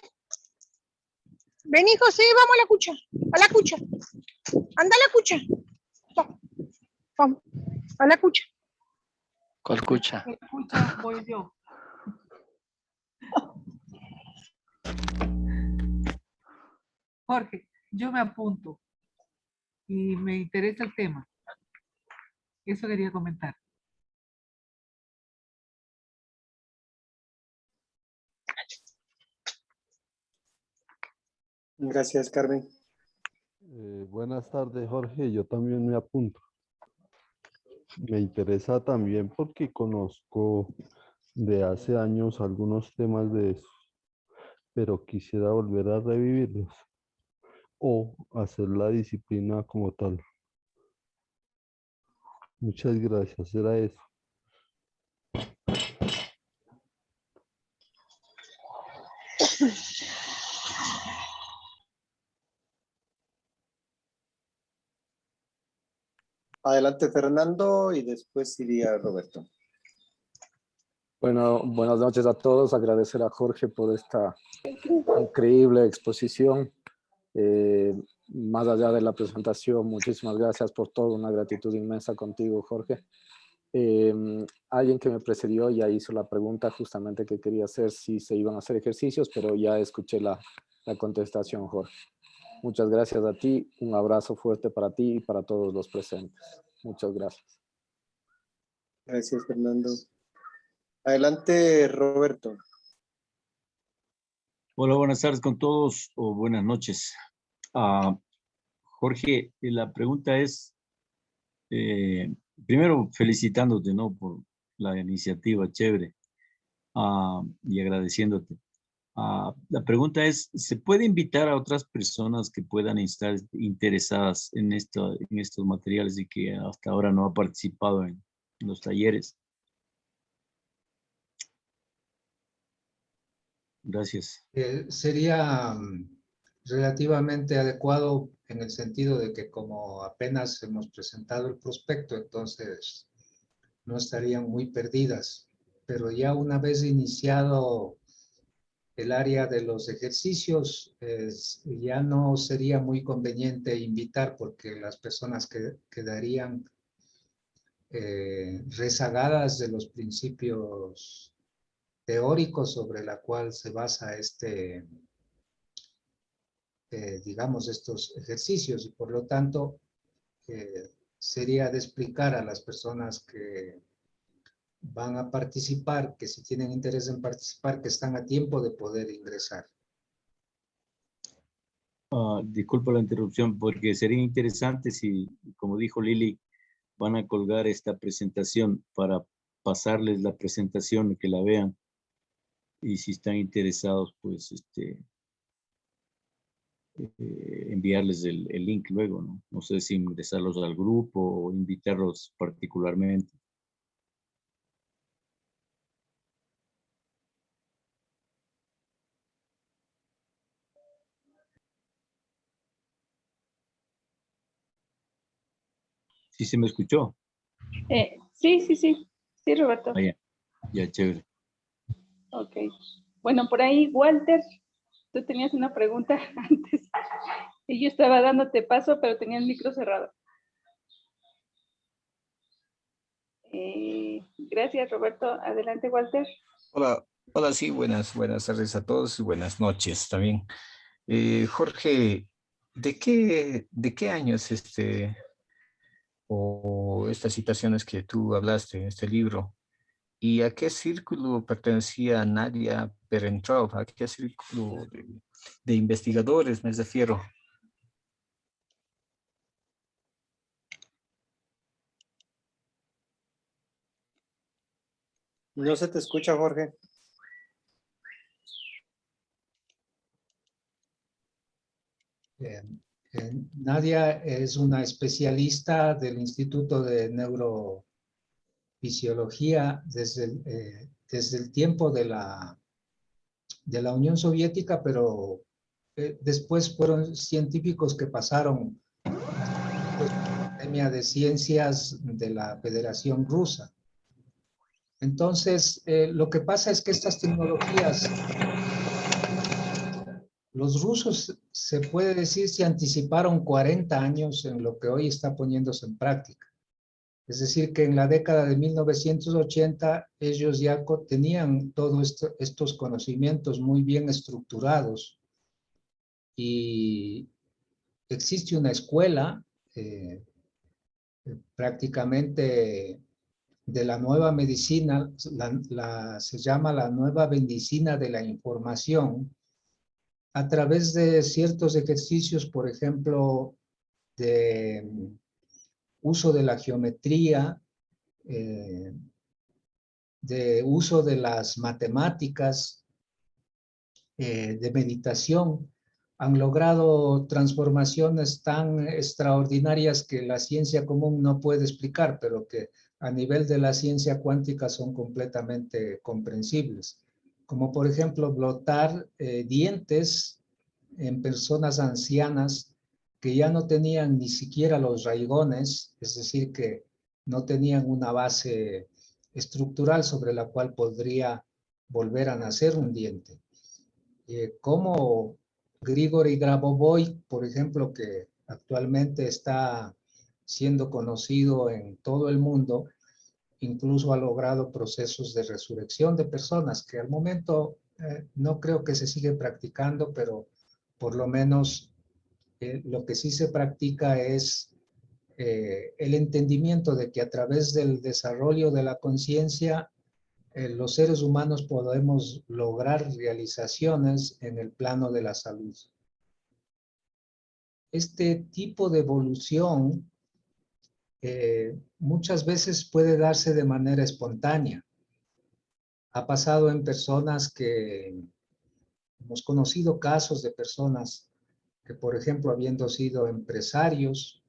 Vení, José, vamos a la cucha. A la cucha. Anda a la cucha. Vamos, a la cucha. ¿Cuál cucha? Escucha, voy yo. Jorge, yo me apunto y me interesa el tema. Eso quería comentar. Gracias, Carmen. Buenas tardes, Jorge. Yo también me apunto. Me interesa también porque conozco de hace años algunos temas de eso, pero quisiera volver a revivirlos o hacer la disciplina como tal. Muchas gracias. Era eso. Adelante, Fernando, y después iría Roberto. Bueno, buenas noches a todos. Agradecer a Jorge por esta increíble exposición. Más allá de la presentación, muchísimas gracias por todo. Una gratitud inmensa contigo, Jorge. Alguien que me precedió ya hizo la pregunta justamente que quería hacer si se iban a hacer ejercicios, pero ya escuché la contestación, Jorge. Muchas gracias a ti. Un abrazo fuerte para ti y para todos los presentes. Muchas gracias. Gracias, Fernando. Adelante, Roberto. Hola, buenas tardes con todos o buenas noches. Jorge, la pregunta es, primero felicitándote, ¿no? Por la iniciativa, chévere, y agradeciéndote. La pregunta es, ¿se puede invitar a otras personas que puedan estar interesadas en estos materiales y que hasta ahora no han participado en los talleres? Gracias. Sería relativamente adecuado en el sentido de que como apenas hemos presentado el prospecto, entonces no estarían muy perdidas. Pero ya una vez iniciado el área de los ejercicios, ya no sería muy conveniente invitar porque las personas quedarían rezagadas de los principios teóricos sobre la cual se basa digamos, estos ejercicios, y por lo tanto sería de explicar a las personas que van a participar, que si tienen interés en participar, que están a tiempo de poder ingresar. Disculpa la interrupción, porque sería interesante si, como dijo Lili, van a colgar esta presentación para pasarles la presentación y que la vean. Y si están interesados, pues enviarles el link luego, ¿no? No sé si ingresarlos al grupo o invitarlos particularmente. ¿Sí se me escuchó? Sí, Roberto. Ya, chévere. Ok. Bueno, por ahí, Walter, tú tenías una pregunta antes y yo estaba dándote paso, pero tenía el micro cerrado. Gracias, Roberto. Adelante, Walter. Hola, hola, sí, buenas tardes a todos y buenas noches también. Jorge, ¿de qué año es o estas citaciones que tú hablaste en este libro? ¿Y a qué círculo pertenecía Nadia Berentrop? ¿A qué círculo de investigadores me refiero? No se te escucha, Jorge. Nadia es una especialista del Instituto de Neurofisiología desde el tiempo de la Unión Soviética, pero después fueron científicos que pasaron pues, por la Academia de Ciencias de la Federación Rusa. Entonces, lo que pasa es que estas tecnologías, los rusos, se puede decir, se anticiparon 40 años en lo que hoy está poniéndose en práctica. Es decir, que en la década de 1980 ellos ya tenían todos estos conocimientos muy bien estructurados y existe una escuela prácticamente de la nueva medicina, se llama la nueva medicina de la información, a través de ciertos ejercicios, por ejemplo, de uso de la geometría, de uso de las matemáticas, de meditación, han logrado transformaciones tan extraordinarias que la ciencia común no puede explicar, pero que a nivel de la ciencia cuántica son completamente comprensibles. Como por ejemplo, brotar dientes en personas ancianas que ya no tenían ni siquiera los raigones, es decir, que no tenían una base estructural sobre la cual podría volver a nacer un diente. Como Grigori Grabovoi, por ejemplo, que actualmente está siendo conocido en todo el mundo, incluso ha logrado procesos de resurrección de personas que al momento no creo que se sigue practicando, pero por lo menos lo que sí se practica es el entendimiento de que a través del desarrollo de la conciencia los seres humanos podemos lograr realizaciones en el plano de la salud. Este tipo de evolución muchas veces puede darse de manera espontánea. Ha pasado en personas que hemos conocido casos de personas que, por ejemplo, habiendo sido empresarios,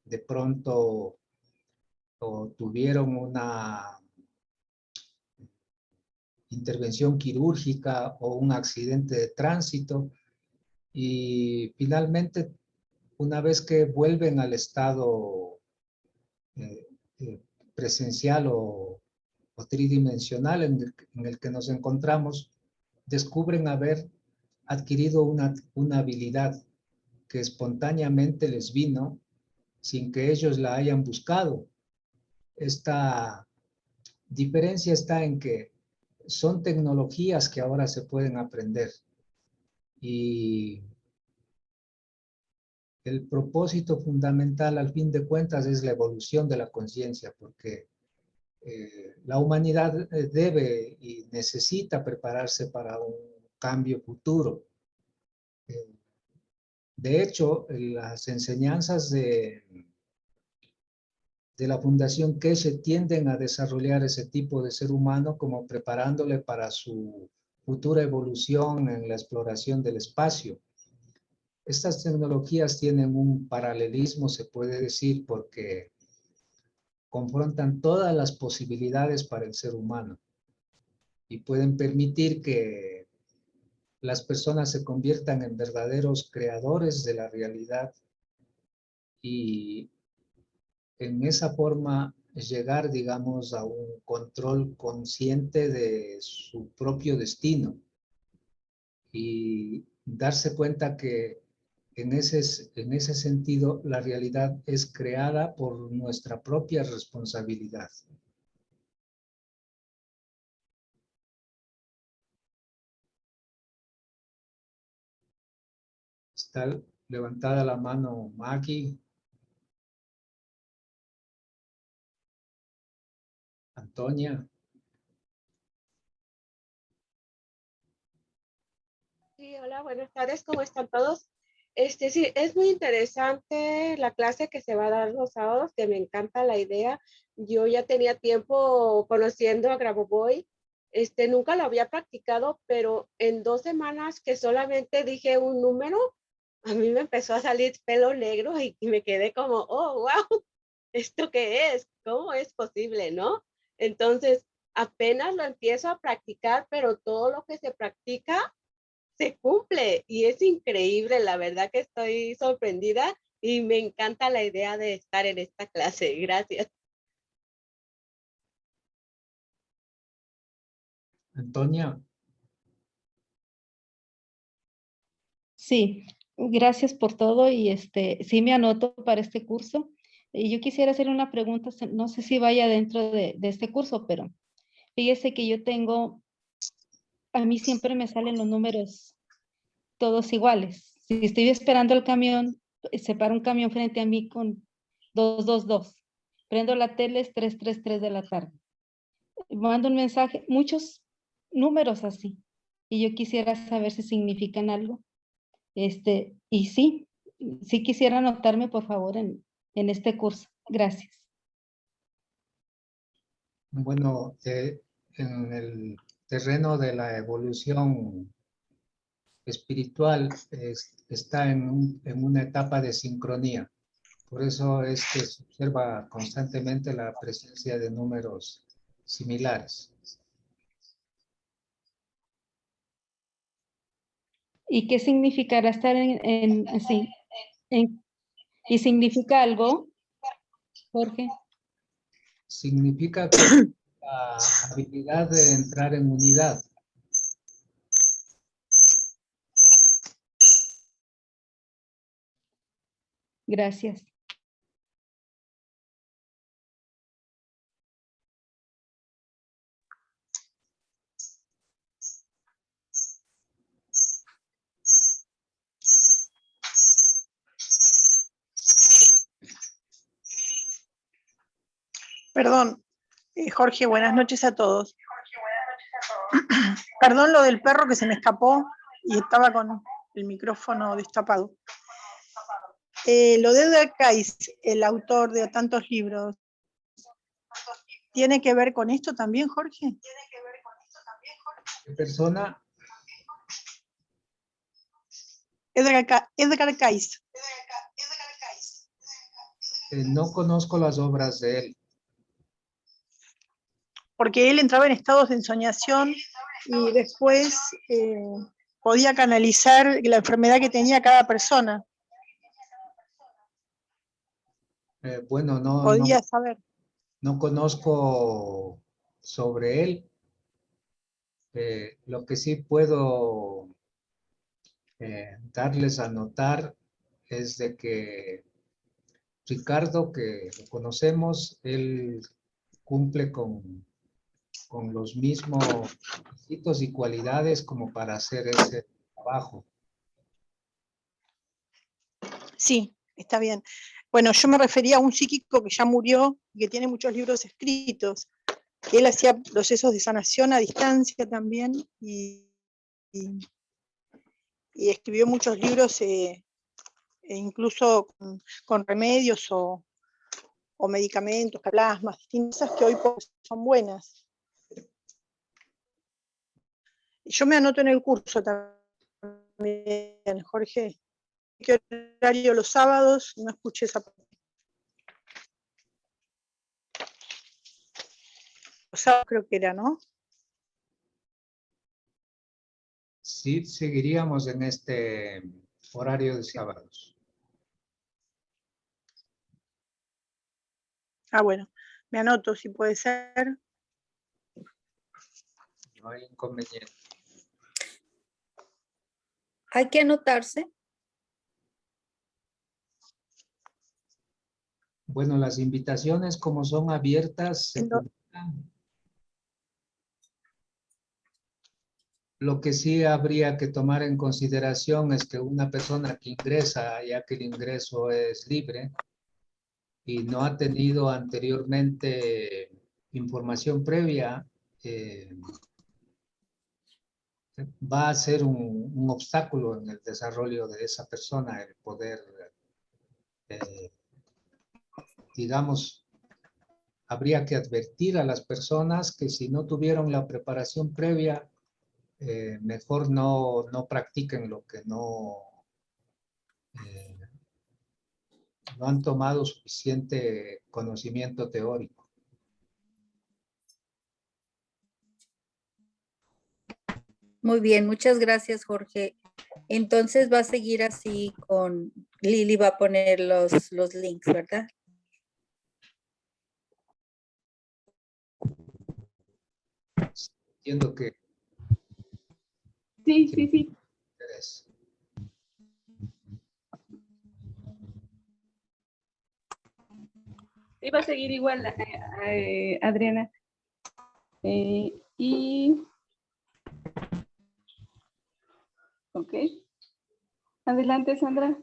de pronto tuvieron una intervención quirúrgica o un accidente de tránsito y finalmente, una vez que vuelven al estado presencial o tridimensional en el que nos encontramos, descubren haber adquirido una habilidad que espontáneamente les vino sin que ellos la hayan buscado. Esta diferencia está en que son tecnologías que ahora se pueden aprender y el propósito fundamental al fin de cuentas es la evolución de la conciencia, porque la humanidad debe y necesita prepararse para un cambio futuro. De hecho, las enseñanzas de la Fundación Keshe tienden a desarrollar ese tipo de ser humano como preparándole para su futura evolución en la exploración del espacio. Estas tecnologías tienen un paralelismo, se puede decir, porque confrontan todas las posibilidades para el ser humano y pueden permitir que las personas se conviertan en verdaderos creadores de la realidad y en esa forma llegar, digamos, a un control consciente de su propio destino y darse cuenta que en ese sentido la realidad es creada por nuestra propia responsabilidad. Está levantada la mano Maggie. Antonia. Sí, hola, buenas tardes, ¿cómo están todos? Sí, es muy interesante la clase que se va a dar los sábados, que me encanta la idea. Yo ya tenía tiempo conociendo a Grabovoi, nunca lo había practicado, pero en 2 semanas que solamente dije un número, a mí me empezó a salir pelo negro y me quedé como, oh, wow, ¿esto qué es? ¿Cómo es posible, no? Entonces, apenas lo empiezo a practicar, pero todo lo que se practica se cumple y es increíble, la verdad que estoy sorprendida y me encanta la idea de estar en esta clase. Gracias. Antonia. Sí, gracias por todo y sí me anoto para este curso. Y yo quisiera hacer una pregunta, no sé si vaya dentro de este curso, pero fíjese que yo tengo, a mí siempre me salen los números todos iguales. Si estoy esperando el camión, se para un camión frente a mí con 222. Prendo la tele, es 333 de la tarde. Mando un mensaje, muchos números así. Y yo quisiera saber si significan algo. Y sí quisiera anotarme, por favor, en este curso. Gracias. Bueno, en el terreno de la evolución espiritual está en una etapa de sincronía. Por eso es que se observa constantemente la presencia de números similares. ¿Y qué significará estar así? ¿Y significa algo, Jorge? Significa que la habilidad de entrar en unidad. Gracias. Perdón, Jorge, buenas noches a todos. Perdón lo del perro que se me escapó y estaba con el micrófono destapado. Lo de Edgar Cayce, el autor de tantos libros, ¿tiene que ver con esto también, Jorge? ¿Qué persona? Edgar Cayce. No conozco las obras de él. Porque él entraba en estados de ensoñación y después podía canalizar la enfermedad que tenía cada persona. Bueno, Podía saber. No conozco sobre él. Lo que sí puedo darles a notar es de que Ricardo, que lo conocemos, él cumple con los mismos requisitos y cualidades como para hacer ese trabajo. Sí, está bien. Bueno, yo me refería a un psíquico que ya murió y que tiene muchos libros escritos, que él hacía procesos de sanación a distancia también y escribió muchos libros e incluso con remedios o medicamentos, plasmas, distintas que hoy son buenas. Yo me anoto en el curso también, Jorge. ¿Qué horario los sábados? No escuché esa parte. Los sábados creo que era, ¿no? Sí, seguiríamos en este horario de sábados. Ah, bueno, me anoto si puede ser. No hay inconveniente. ¿Hay que anotarse? Bueno, las invitaciones como son abiertas, se publican. Lo que sí habría que tomar en consideración es que una persona que ingresa, ya que el ingreso es libre y no ha tenido anteriormente información previa, va a ser un obstáculo en el desarrollo de esa persona el poder, digamos, habría que advertir a las personas que si no tuvieron la preparación previa, mejor no practiquen lo que no han tomado suficiente conocimiento teórico. Muy bien, muchas gracias, Jorge. Entonces va a seguir así con Lili, va a poner los links, ¿verdad? Entiendo que... Sí, sí, sí. Sí, va a seguir igual, Adriana. Ok. Adelante, Sandra.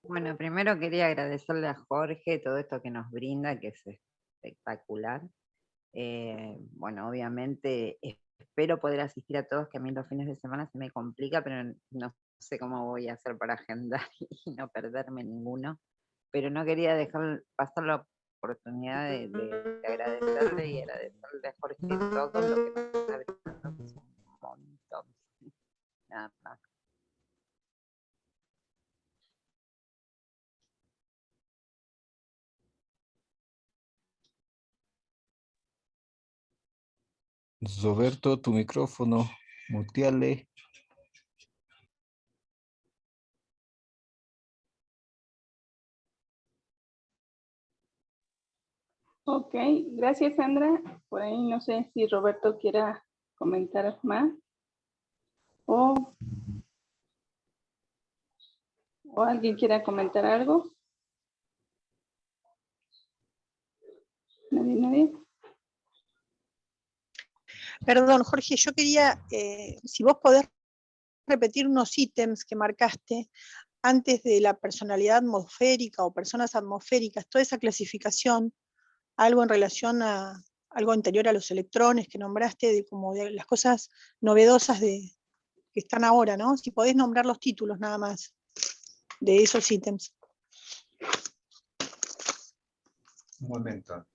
Bueno, primero quería agradecerle a Jorge todo esto que nos brinda, que es espectacular. Bueno, obviamente espero poder asistir a todos, que a mí los fines de semana se me complica, pero no sé cómo voy a hacer para agendar y no perderme ninguno. Pero no quería dejar pasar la oportunidad de agradecerle y agradecerle a Jorge todo lo que nos está brindando, que es un montón. Nada más. Roberto, tu micrófono, muteale. Ok, gracias, Sandra. Por ahí no sé si Roberto quiera comentar más o alguien quiera comentar algo. Nadie. Perdón, Jorge, yo quería, si vos podés repetir unos ítems que marcaste antes de la personalidad atmosférica o personas atmosféricas, toda esa clasificación, algo en relación a algo anterior a los electrones que nombraste, de como de las cosas novedosas que están ahora, ¿no? Si podés nombrar los títulos nada más de esos ítems. Un momento.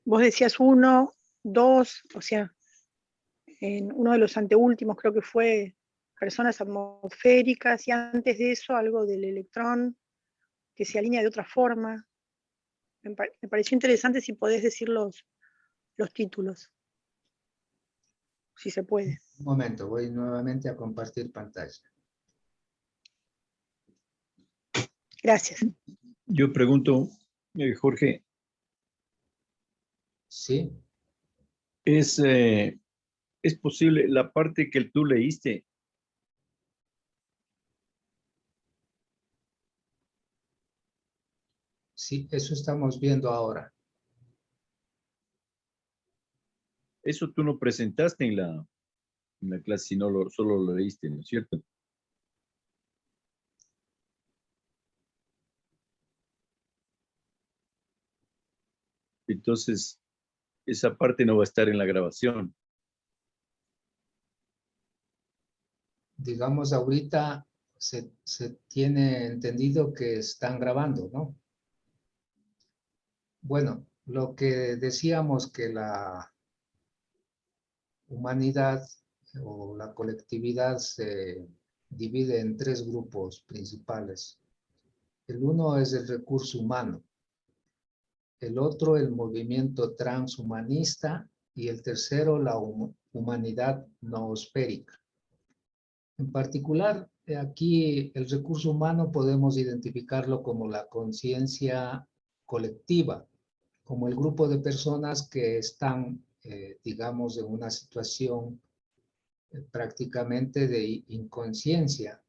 Vos decías 1, 2, o sea, en uno de los anteúltimos creo que fue personas atmosféricas, y antes de eso algo del electrón que se alinea de otra forma. Me pareció interesante si podés decir los títulos, si se puede. Un momento, voy nuevamente a compartir pantalla. Gracias. Yo pregunto, Jorge. Sí. ¿Es posible la parte que tú leíste? Sí, eso estamos viendo ahora. Eso tú no presentaste en la clase, sino solo lo leíste, ¿no es cierto? Entonces, esa parte no va a estar en la grabación. Digamos, ahorita se tiene entendido que están grabando, ¿no? Bueno, lo que decíamos que la humanidad o la colectividad se divide en 3 grupos principales. El uno es el recurso humano, el otro el movimiento transhumanista y el tercero la humanidad noosférica. En particular, aquí el recurso humano podemos identificarlo como la conciencia colectiva, como el grupo de personas que están, digamos, en una situación prácticamente de inconsciencia.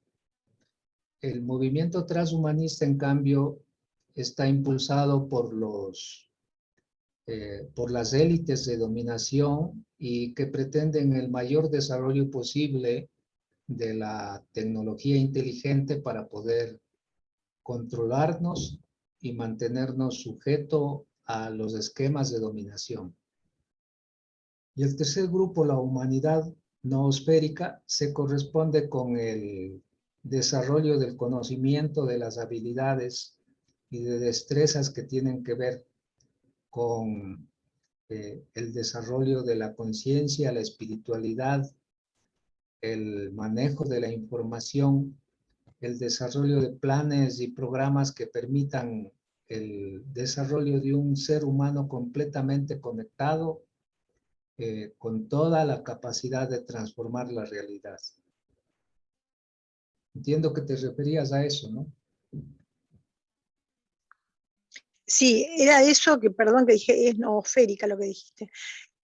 El movimiento transhumanista, en cambio, está impulsado por las élites de dominación y que pretenden el mayor desarrollo posible de la tecnología inteligente para poder controlarnos y mantenernos sujetos a los esquemas de dominación. Y el tercer grupo, la humanidad noosférica, se corresponde con el desarrollo del conocimiento, de las habilidades y de destrezas que tienen que ver con el desarrollo de la conciencia, la espiritualidad, el manejo de la información, el desarrollo de planes y programas que permitan el desarrollo de un ser humano completamente conectado, con toda la capacidad de transformar la realidad. Entiendo que te referías a eso, ¿no? Sí, era eso que, perdón, que dije, es noosférica lo que dijiste.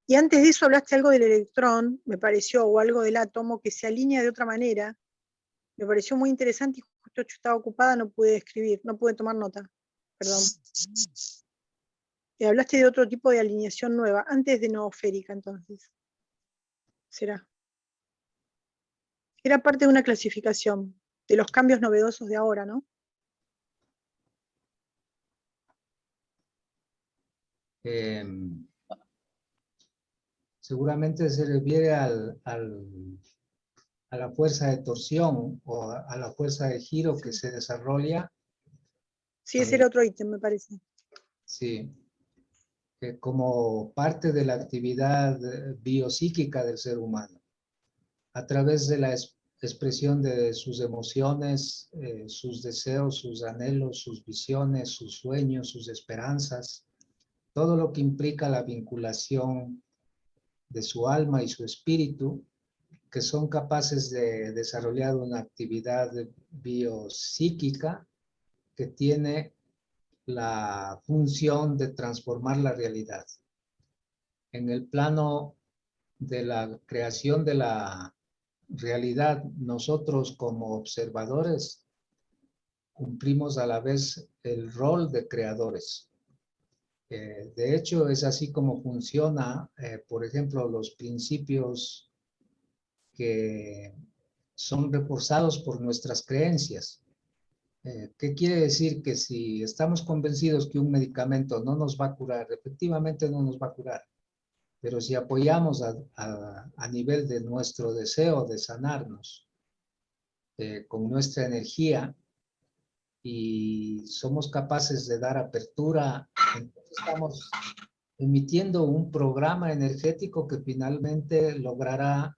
Y antes de eso hablaste algo del electrón, me pareció, o algo del átomo, que se alinea de otra manera. Me pareció muy interesante y justo yo estaba ocupada, no pude escribir, no pude tomar nota. Perdón. Y hablaste de otro tipo de alineación nueva, antes de noosférica, entonces. ¿Será? Era parte de una clasificación de los cambios novedosos de ahora, ¿no? Seguramente se refiere a la fuerza de torsión o a la fuerza de giro que se desarrolla. Sí, ese era otro ítem, me parece. Sí, como parte de la actividad biopsíquica del ser humano, a través de la expresión de sus emociones, sus deseos, sus anhelos, sus visiones, sus sueños, sus esperanzas, todo lo que implica la vinculación de su alma y su espíritu, que son capaces de desarrollar una actividad biopsíquica que tiene la función de transformar la realidad. En el plano de la creación de la realidad, nosotros como observadores cumplimos a la vez el rol de creadores. De hecho, es así como funciona, por ejemplo, los principios que son reforzados por nuestras creencias. ¿Qué quiere decir? Que si estamos convencidos que un medicamento no nos va a curar, efectivamente no nos va a curar. Pero si apoyamos a nivel de nuestro deseo de sanarnos con nuestra energía y somos capaces de dar apertura, entonces estamos emitiendo un programa energético que finalmente logrará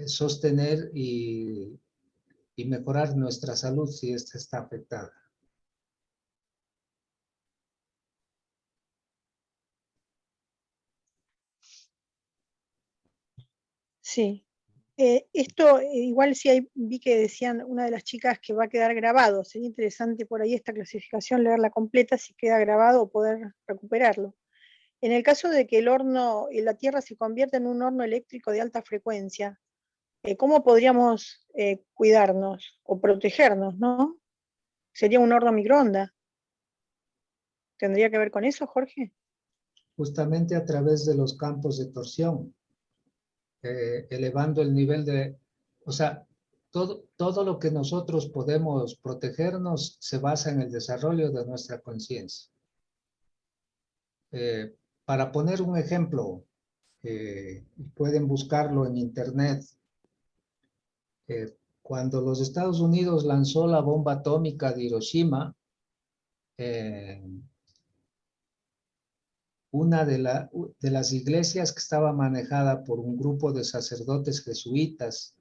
sostener y mejorar nuestra salud si ésta está afectada. Sí. Esto igual sí vi que decían una de las chicas que va a quedar grabado. Sería interesante por ahí esta clasificación, leerla completa, si queda grabado o poder recuperarlo. En el caso de que el horno, la Tierra se convierta en un horno eléctrico de alta frecuencia, ¿cómo podríamos cuidarnos o protegernos, no? Sería un horno microondas. ¿Tendría que ver con eso, Jorge? Justamente a través de los campos de torsión, elevando el nivel de, o sea, todo lo que nosotros podemos protegernos se basa en el desarrollo de nuestra conciencia. Para poner un ejemplo, pueden buscarlo en internet. Cuando los Estados Unidos lanzó la bomba atómica de Hiroshima, una de las iglesias que estaba manejada por un grupo de sacerdotes jesuitas,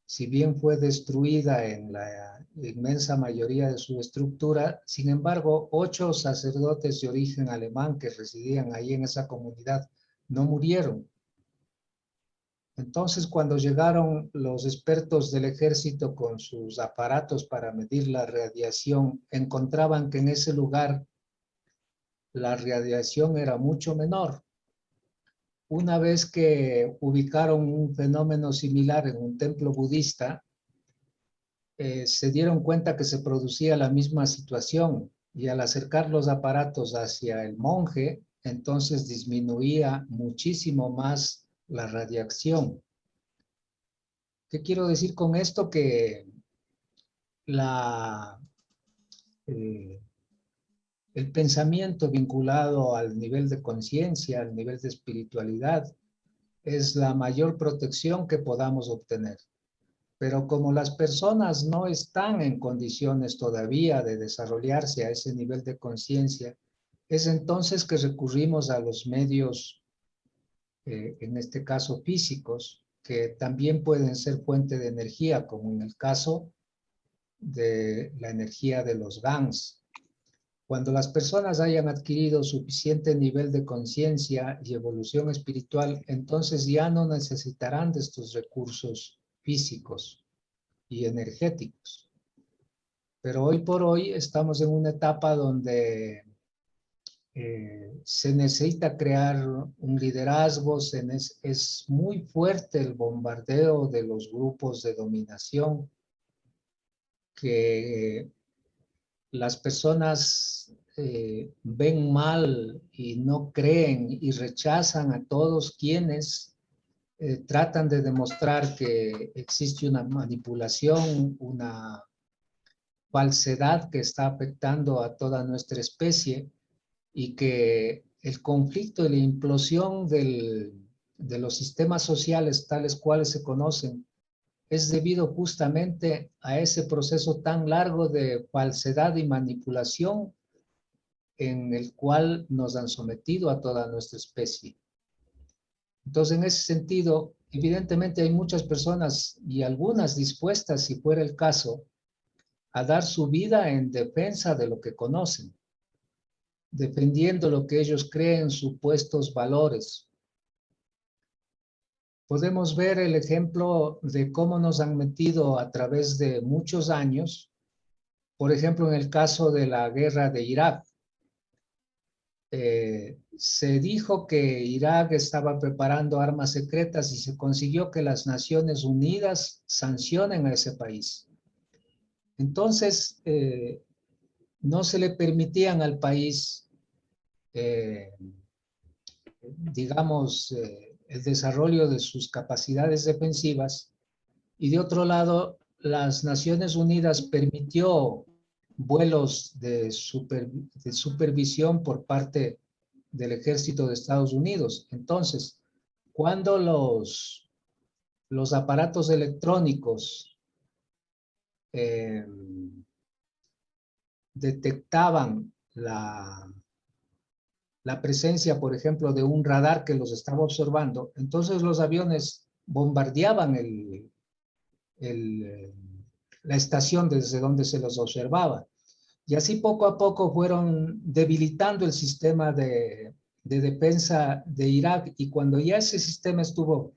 si bien fue destruida en la inmensa mayoría de su estructura, sin embargo, 8 sacerdotes de origen alemán que residían ahí en esa comunidad no murieron. Entonces, cuando llegaron los expertos del ejército con sus aparatos para medir la radiación, encontraban que en ese lugar la radiación era mucho menor. Una vez que ubicaron un fenómeno similar en un templo budista, se dieron cuenta que se producía la misma situación y al acercar los aparatos hacia el monje, entonces disminuía muchísimo más la radiación. ¿Qué quiero decir con esto? Que el pensamiento vinculado al nivel de conciencia, al nivel de espiritualidad, es la mayor protección que podamos obtener. Pero como las personas no están en condiciones todavía de desarrollarse a ese nivel de conciencia, es entonces que recurrimos a los medios, en este caso físicos, que también pueden ser fuente de energía, como en el caso de la energía de los GANs. Cuando las personas hayan adquirido suficiente nivel de conciencia y evolución espiritual, entonces ya no necesitarán de estos recursos físicos y energéticos. Pero hoy por hoy estamos en una etapa donde se necesita crear un liderazgo, es muy fuerte el bombardeo de los grupos de dominación, que las personas ven mal y no creen y rechazan a todos quienes tratan de demostrar que existe una manipulación, una falsedad que está afectando a toda nuestra especie y que el conflicto y la implosión de los sistemas sociales tales cuales se conocen es debido justamente a ese proceso tan largo de falsedad y manipulación en el cual nos han sometido a toda nuestra especie. Entonces, en ese sentido, evidentemente hay muchas personas y algunas dispuestas, si fuera el caso, a dar su vida en defensa de lo que conocen, defendiendo lo que ellos creen, supuestos valores. Podemos ver el ejemplo de cómo nos han metido a través de muchos años, por ejemplo, en el caso de la guerra de Irak. Se dijo que Irak estaba preparando armas secretas y se consiguió que las Naciones Unidas sancionen a ese país. Entonces, no se le permitían al país, digamos, el desarrollo de sus capacidades defensivas, y de otro lado, las Naciones Unidas permitió vuelos de supervisión por parte del ejército de Estados Unidos. Entonces, cuando los aparatos electrónicos detectaban la presencia, por ejemplo, de un radar que los estaba observando, entonces los aviones bombardeaban la estación desde donde se los observaba. Y así poco a poco fueron debilitando el sistema de defensa de Irak, y cuando ya ese sistema estuvo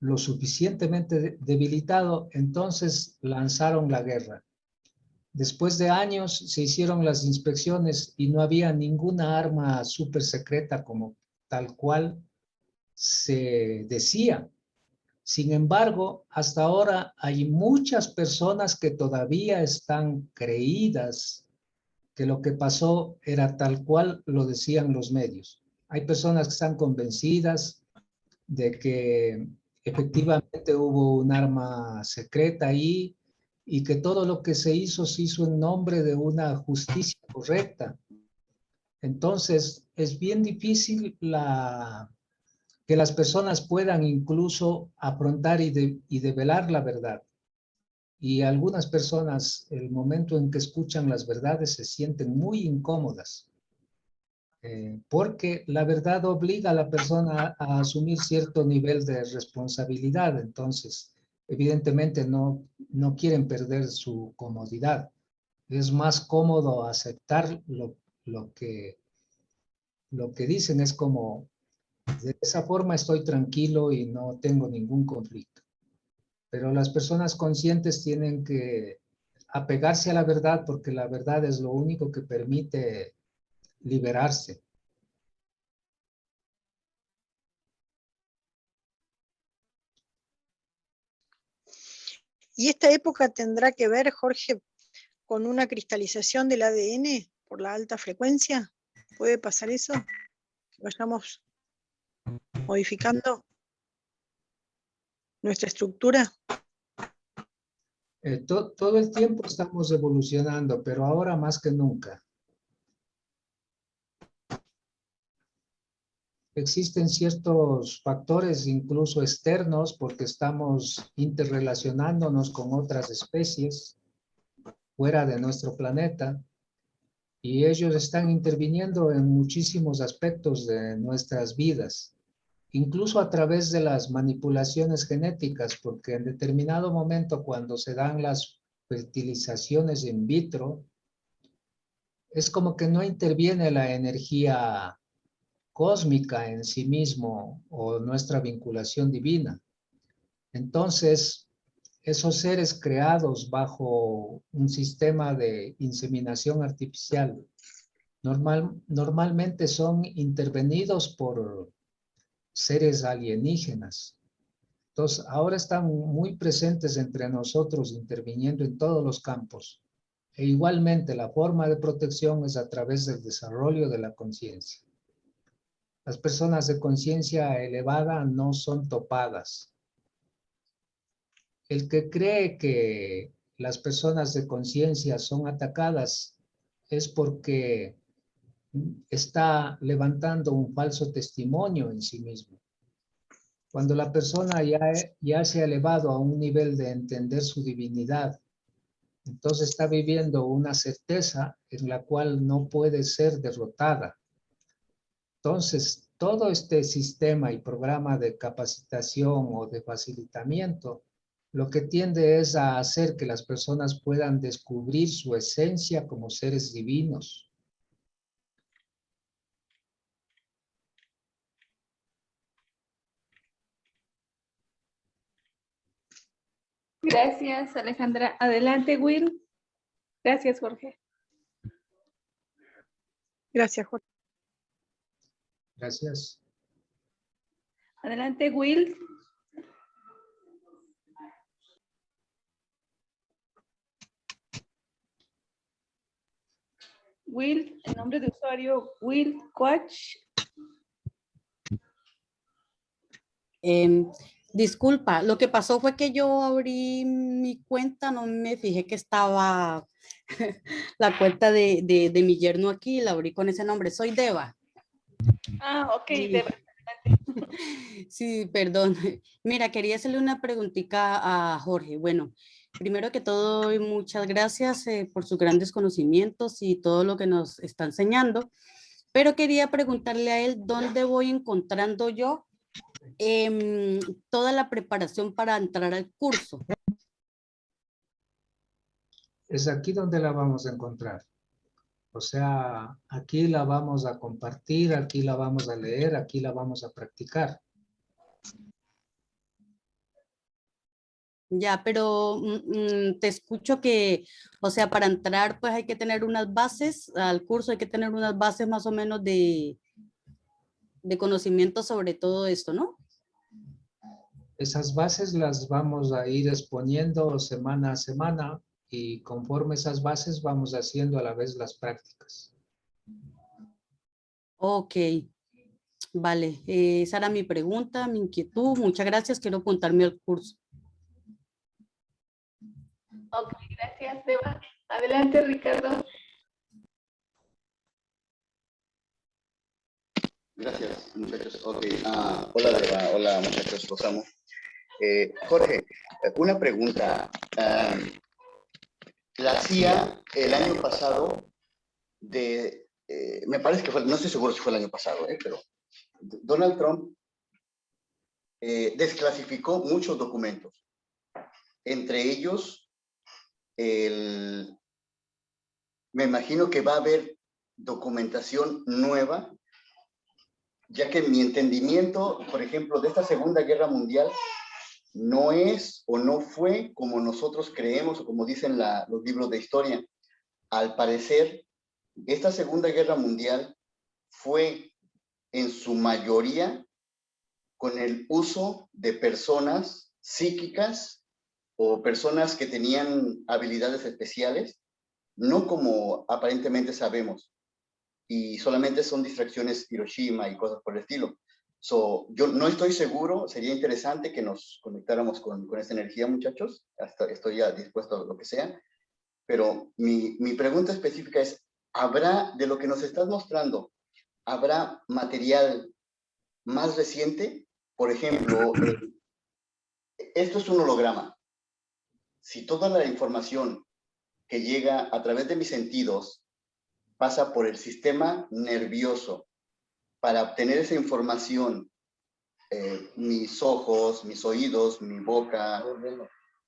lo suficientemente debilitado, entonces lanzaron la guerra. Después de años se hicieron las inspecciones y no había ninguna arma súper secreta como tal cual se decía. Sin embargo, hasta ahora hay muchas personas que todavía están creídas que lo que pasó era tal cual lo decían los medios. Hay personas que están convencidas de que efectivamente hubo un arma secreta ahí y que todo lo que se hizo en nombre de una justicia correcta. Entonces, es bien difícil que las personas puedan incluso afrontar y develar la verdad. Y algunas personas, el momento en que escuchan las verdades, se sienten muy incómodas, porque la verdad obliga a la persona a asumir cierto nivel de responsabilidad. Entonces, evidentemente no quieren perder su comodidad. Es más cómodo aceptar lo que dicen. Es como De esa forma estoy tranquilo y no tengo ningún conflicto. Pero las personas conscientes tienen que apegarse a la verdad porque la verdad es lo único que permite liberarse. ¿Y esta época tendrá que ver, Jorge, con una cristalización del ADN por la alta frecuencia? ¿Puede pasar eso? Que vayamos modificando nuestra estructura. Todo el tiempo estamos evolucionando, pero ahora más que nunca. Existen ciertos factores, incluso externos, porque estamos interrelacionándonos con otras especies fuera de nuestro planeta, y ellos están interviniendo en muchísimos aspectos de nuestras vidas, incluso a través de las manipulaciones genéticas, porque en determinado momento cuando se dan las fertilizaciones in vitro, es como que no interviene la energía cósmica en sí mismo o nuestra vinculación divina. Entonces, esos seres creados bajo un sistema de inseminación artificial normalmente son intervenidos por seres alienígenas. Entonces, ahora están muy presentes entre nosotros, interviniendo en todos los campos. E igualmente, la forma de protección es a través del desarrollo de la conciencia. Las personas de conciencia elevada no son topadas. El que cree que las personas de conciencia son atacadas es porque está levantando un falso testimonio en sí mismo. Cuando la persona ya se ha elevado a un nivel de entender su divinidad, entonces está viviendo una certeza en la cual no puede ser derrotada. Entonces, todo este sistema y programa de capacitación o de facilitamiento, lo que tiende es a hacer que las personas puedan descubrir su esencia como seres divinos. Gracias, Alejandra. Adelante, Will. Gracias, Jorge. Gracias, Jorge. Gracias. Adelante, Will. Will, el nombre de usuario, Will Coach. Disculpa, lo que pasó fue que yo abrí mi cuenta, no me fijé que estaba la cuenta de mi yerno aquí, la abrí con ese nombre. Soy Deva. Ah, ok, Sí. Deva. Sí, perdón. Mira, quería hacerle una preguntita a Jorge. Bueno, primero que todo, muchas gracias por sus grandes conocimientos y todo lo que nos está enseñando. Pero quería preguntarle a él dónde voy encontrando yo toda la preparación para entrar al curso. Es aquí donde la vamos a encontrar. O sea, aquí la vamos a compartir, aquí la vamos a leer, aquí la vamos a practicar. Ya, pero te escucho que, o sea, para entrar pues hay que tener unas bases al curso, hay que tener unas bases más o menos de conocimiento sobre todo esto, ¿no? Esas bases las vamos a ir exponiendo semana a semana y conforme esas bases vamos haciendo a la vez las prácticas. Ok, vale. Esa era mi pregunta, mi inquietud. Muchas gracias, quiero apuntarme al curso. Ok, gracias, Deva. Adelante, Ricardo. Gracias, muchachos. Ok, hola, Deva. Hola, muchachos. Los amo. Jorge, una pregunta. La CIA el año pasado, me parece que fue, no estoy seguro si fue el año pasado, pero Donald Trump desclasificó muchos documentos. Entre ellos, me imagino que va a haber documentación nueva ya que mi entendimiento, por ejemplo, de esta Segunda Guerra Mundial, no es o no fue como nosotros creemos o como dicen los libros de historia. Al parecer, esta Segunda Guerra Mundial fue en su mayoría con el uso de personas psíquicas o personas que tenían habilidades especiales, no como aparentemente sabemos, y solamente son distracciones Hiroshima y cosas por el estilo. Yo no estoy seguro, sería interesante que nos conectáramos con esta energía, muchachos, hasta estoy ya dispuesto a lo que sea, pero mi pregunta específica es, ¿habrá, de lo que nos estás mostrando, habrá material más reciente? Por ejemplo, esto es un holograma. Si toda la información que llega a través de mis sentidos pasa por el sistema nervioso para obtener esa información, mis ojos, mis oídos, mi boca,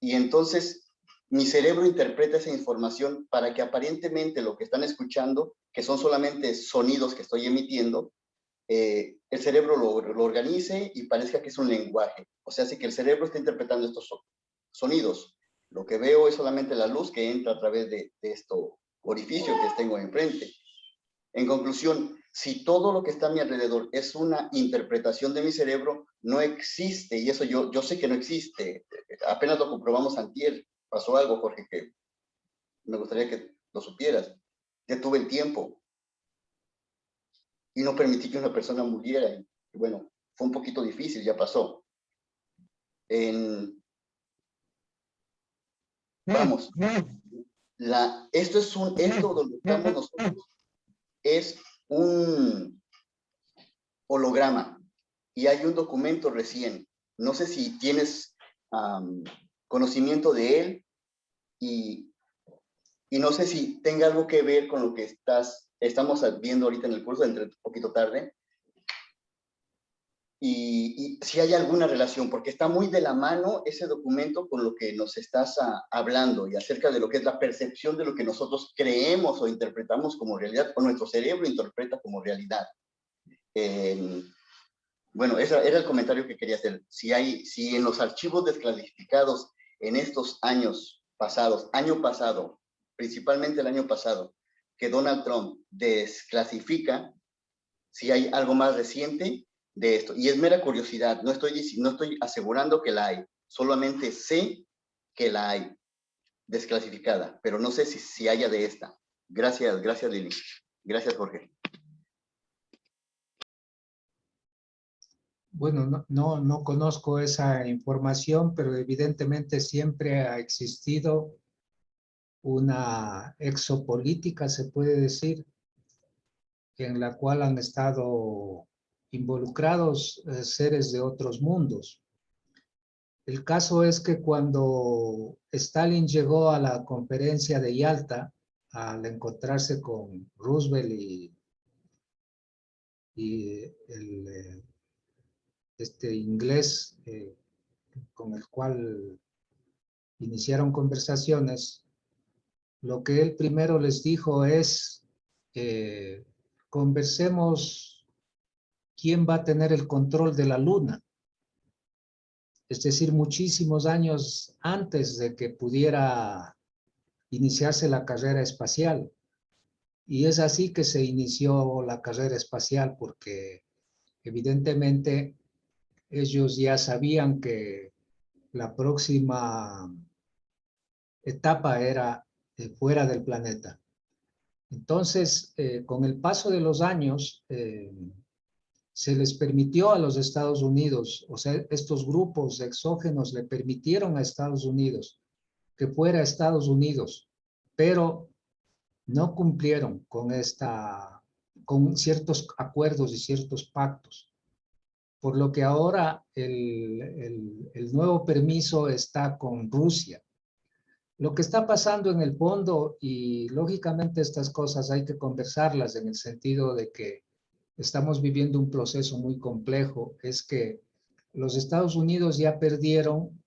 y entonces mi cerebro interpreta esa información para que aparentemente lo que están escuchando, que son solamente sonidos que estoy emitiendo, el cerebro lo organice y parezca que es un lenguaje. O sea, hace que el cerebro está interpretando estos sonidos. Lo que veo es solamente la luz que entra a través de esto orificio que tengo enfrente. En conclusión, si todo lo que está a mi alrededor es una interpretación de mi cerebro, no existe, y eso yo sé que no existe. Apenas lo comprobamos antier. Pasó algo, Jorge, que me gustaría que lo supieras. Detuve el tiempo y no permití que una persona muriera. Y bueno, fue un poquito difícil, ya pasó. Vamos, esto donde estamos nosotros es un holograma y hay un documento recién. No sé si tienes conocimiento de él y no sé si tenga algo que ver con lo que estamos viendo ahorita en el curso, entre un poquito tarde, y si hay alguna relación, porque está muy de la mano ese documento con lo que nos estás hablando y acerca de lo que es la percepción de lo que nosotros creemos o interpretamos como realidad, o nuestro cerebro interpreta como realidad. Bueno, ese era el comentario que quería hacer. Si en los archivos desclasificados en estos años pasados, año pasado, principalmente el año pasado, que Donald Trump desclasifica, si hay algo más reciente de esto. Y es mera curiosidad, no estoy asegurando que la hay, solamente sé que la hay desclasificada, pero no sé si haya de esta. Gracias Lili. Gracias, Jorge. Bueno, no conozco esa información, pero evidentemente siempre ha existido una exopolítica, se puede decir, en la cual han estado involucrados seres de otros mundos. El caso es que cuando Stalin llegó a la conferencia de Yalta, al encontrarse con Roosevelt y este inglés con el cual iniciaron conversaciones, lo que él primero les dijo es, conversemos quién va a tener el control de la luna. Es decir, muchísimos años antes de que pudiera iniciarse la carrera espacial. Y es así que se inició la carrera espacial, porque evidentemente ellos ya sabían que la próxima etapa era fuera del planeta. Entonces, con el paso de los años, se les permitió a los Estados Unidos, o sea, estos grupos exógenos le permitieron a Estados Unidos que fuera a Estados Unidos, pero no cumplieron con ciertos acuerdos y ciertos pactos. Por lo que ahora el nuevo permiso está con Rusia. Lo que está pasando en el fondo, y lógicamente estas cosas hay que conversarlas en el sentido de que estamos viviendo un proceso muy complejo, es que los Estados Unidos ya perdieron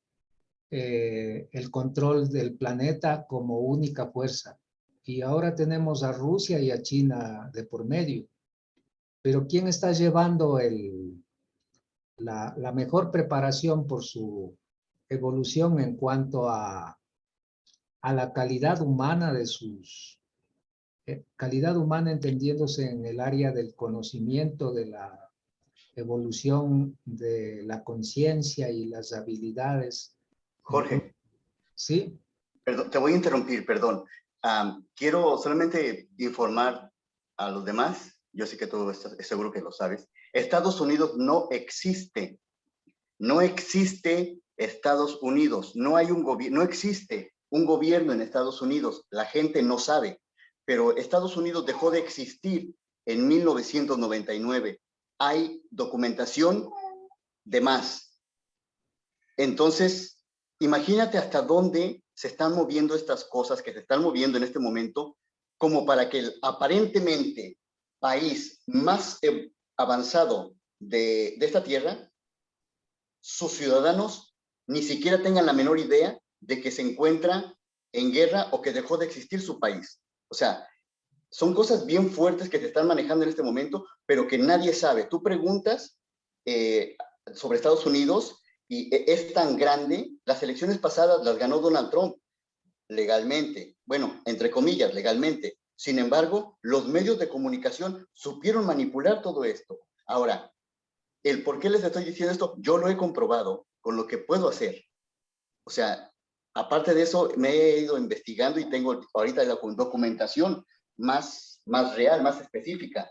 el control del planeta como única fuerza. Y ahora tenemos a Rusia y a China de por medio. pero ¿quién está llevando la mejor preparación por su evolución en cuanto a la calidad humana de sus... calidad humana entendiéndose en el área del conocimiento, de la evolución de la conciencia y las habilidades? Jorge. Sí. Perdón, te voy a interrumpir, perdón. Quiero solamente informar a los demás, yo sé que tú estás seguro que lo sabes. Estados Unidos no existe. No existe Estados Unidos. No hay un gobierno, no existe un gobierno en Estados Unidos. La gente no sabe. Pero Estados Unidos dejó de existir en 1999. Hay documentación de más. Entonces, imagínate hasta dónde se están moviendo estas cosas que se están moviendo en este momento, como para que el aparentemente país más avanzado de esta tierra, sus ciudadanos ni siquiera tengan la menor idea de que se encuentra en guerra o que dejó de existir su país. O sea, son cosas bien fuertes que se están manejando en este momento, pero que nadie sabe. Tú preguntas sobre Estados Unidos y es tan grande. Las elecciones pasadas las ganó Donald Trump legalmente, bueno, entre comillas, legalmente. Sin embargo, los medios de comunicación supieron manipular todo esto. Ahora, el por qué les estoy diciendo esto, yo lo he comprobado con lo que puedo hacer. O sea, aparte de eso, me he ido investigando y tengo ahorita la documentación más real, más específica.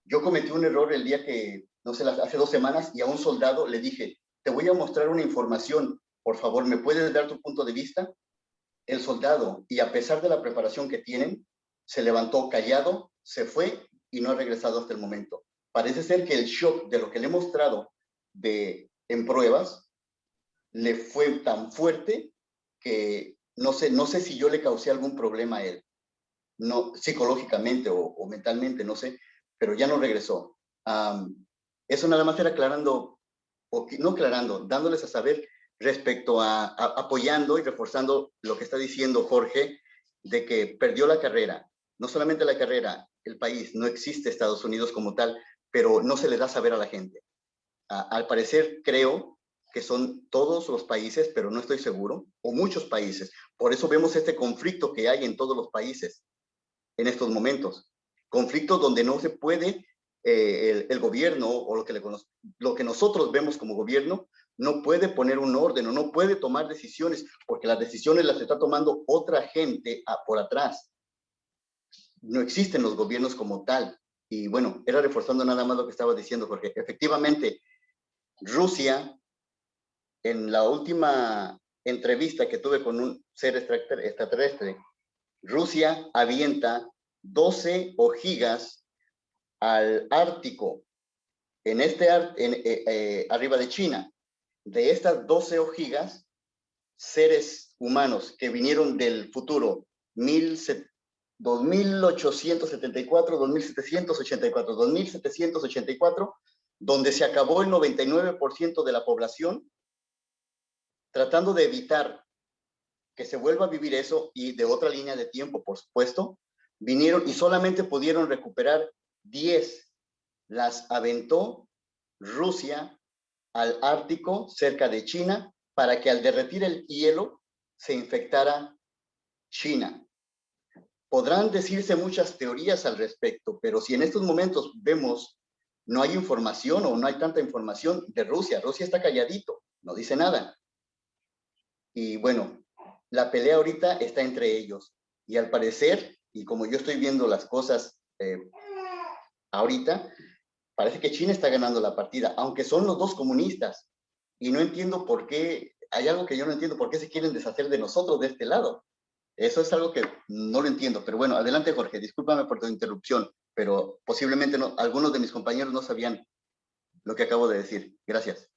Yo cometí un error el día que, no sé, hace 2 semanas, y a un soldado le dije, te voy a mostrar una información, por favor, ¿me puedes dar tu punto de vista? El soldado, y a pesar de la preparación que tienen, se levantó callado, se fue y no ha regresado hasta el momento. Parece ser que el shock de lo que le he mostrado en pruebas le fue tan fuerte que no sé si yo le causé algún problema a él, no, psicológicamente o mentalmente, no sé, pero ya no regresó. Eso nada más era aclarando, no aclarando, dándoles a saber respecto a apoyando y reforzando lo que está diciendo Jorge, de que perdió la carrera. No solamente la carrera, el país, no existe Estados Unidos como tal, pero no se le da saber a la gente. Al parecer, creo que son todos los países, pero no estoy seguro, o muchos países. Por eso vemos este conflicto que hay en todos los países en estos momentos. Conflictos donde no se puede, el gobierno, o lo que nosotros vemos como gobierno, no puede poner un orden o no puede tomar decisiones, porque las decisiones las está tomando otra gente por atrás. No existen los gobiernos como tal. Y bueno, era reforzando nada más lo que estaba diciendo, porque efectivamente Rusia, en la última entrevista que tuve con un ser extraterrestre, Rusia avienta 12 ojigas al Ártico, arriba de China. De estas 12 ojigas, seres humanos que vinieron del futuro, 2874, 2784, 2784, donde se acabó el 99% de la población, tratando de evitar que se vuelva a vivir eso, y de otra línea de tiempo, por supuesto, vinieron y solamente pudieron recuperar 10. Las aventó Rusia al Ártico, cerca de China, para que al derretir el hielo se infectara China. Podrán decirse muchas teorías al respecto, pero si en estos momentos vemos, no hay información o no hay tanta información de Rusia. Rusia está calladito, no dice nada. Y bueno, la pelea ahorita está entre ellos. Y al parecer, y como yo estoy viendo las cosas ahorita, parece que China está ganando la partida, aunque son los dos comunistas. Y no entiendo por qué, hay algo que yo no entiendo, por qué se quieren deshacer de nosotros de este lado. Eso es algo que no lo entiendo. Pero bueno, adelante Jorge, discúlpame por tu interrupción, pero posiblemente no, algunos de mis compañeros no sabían lo que acabo de decir. Gracias.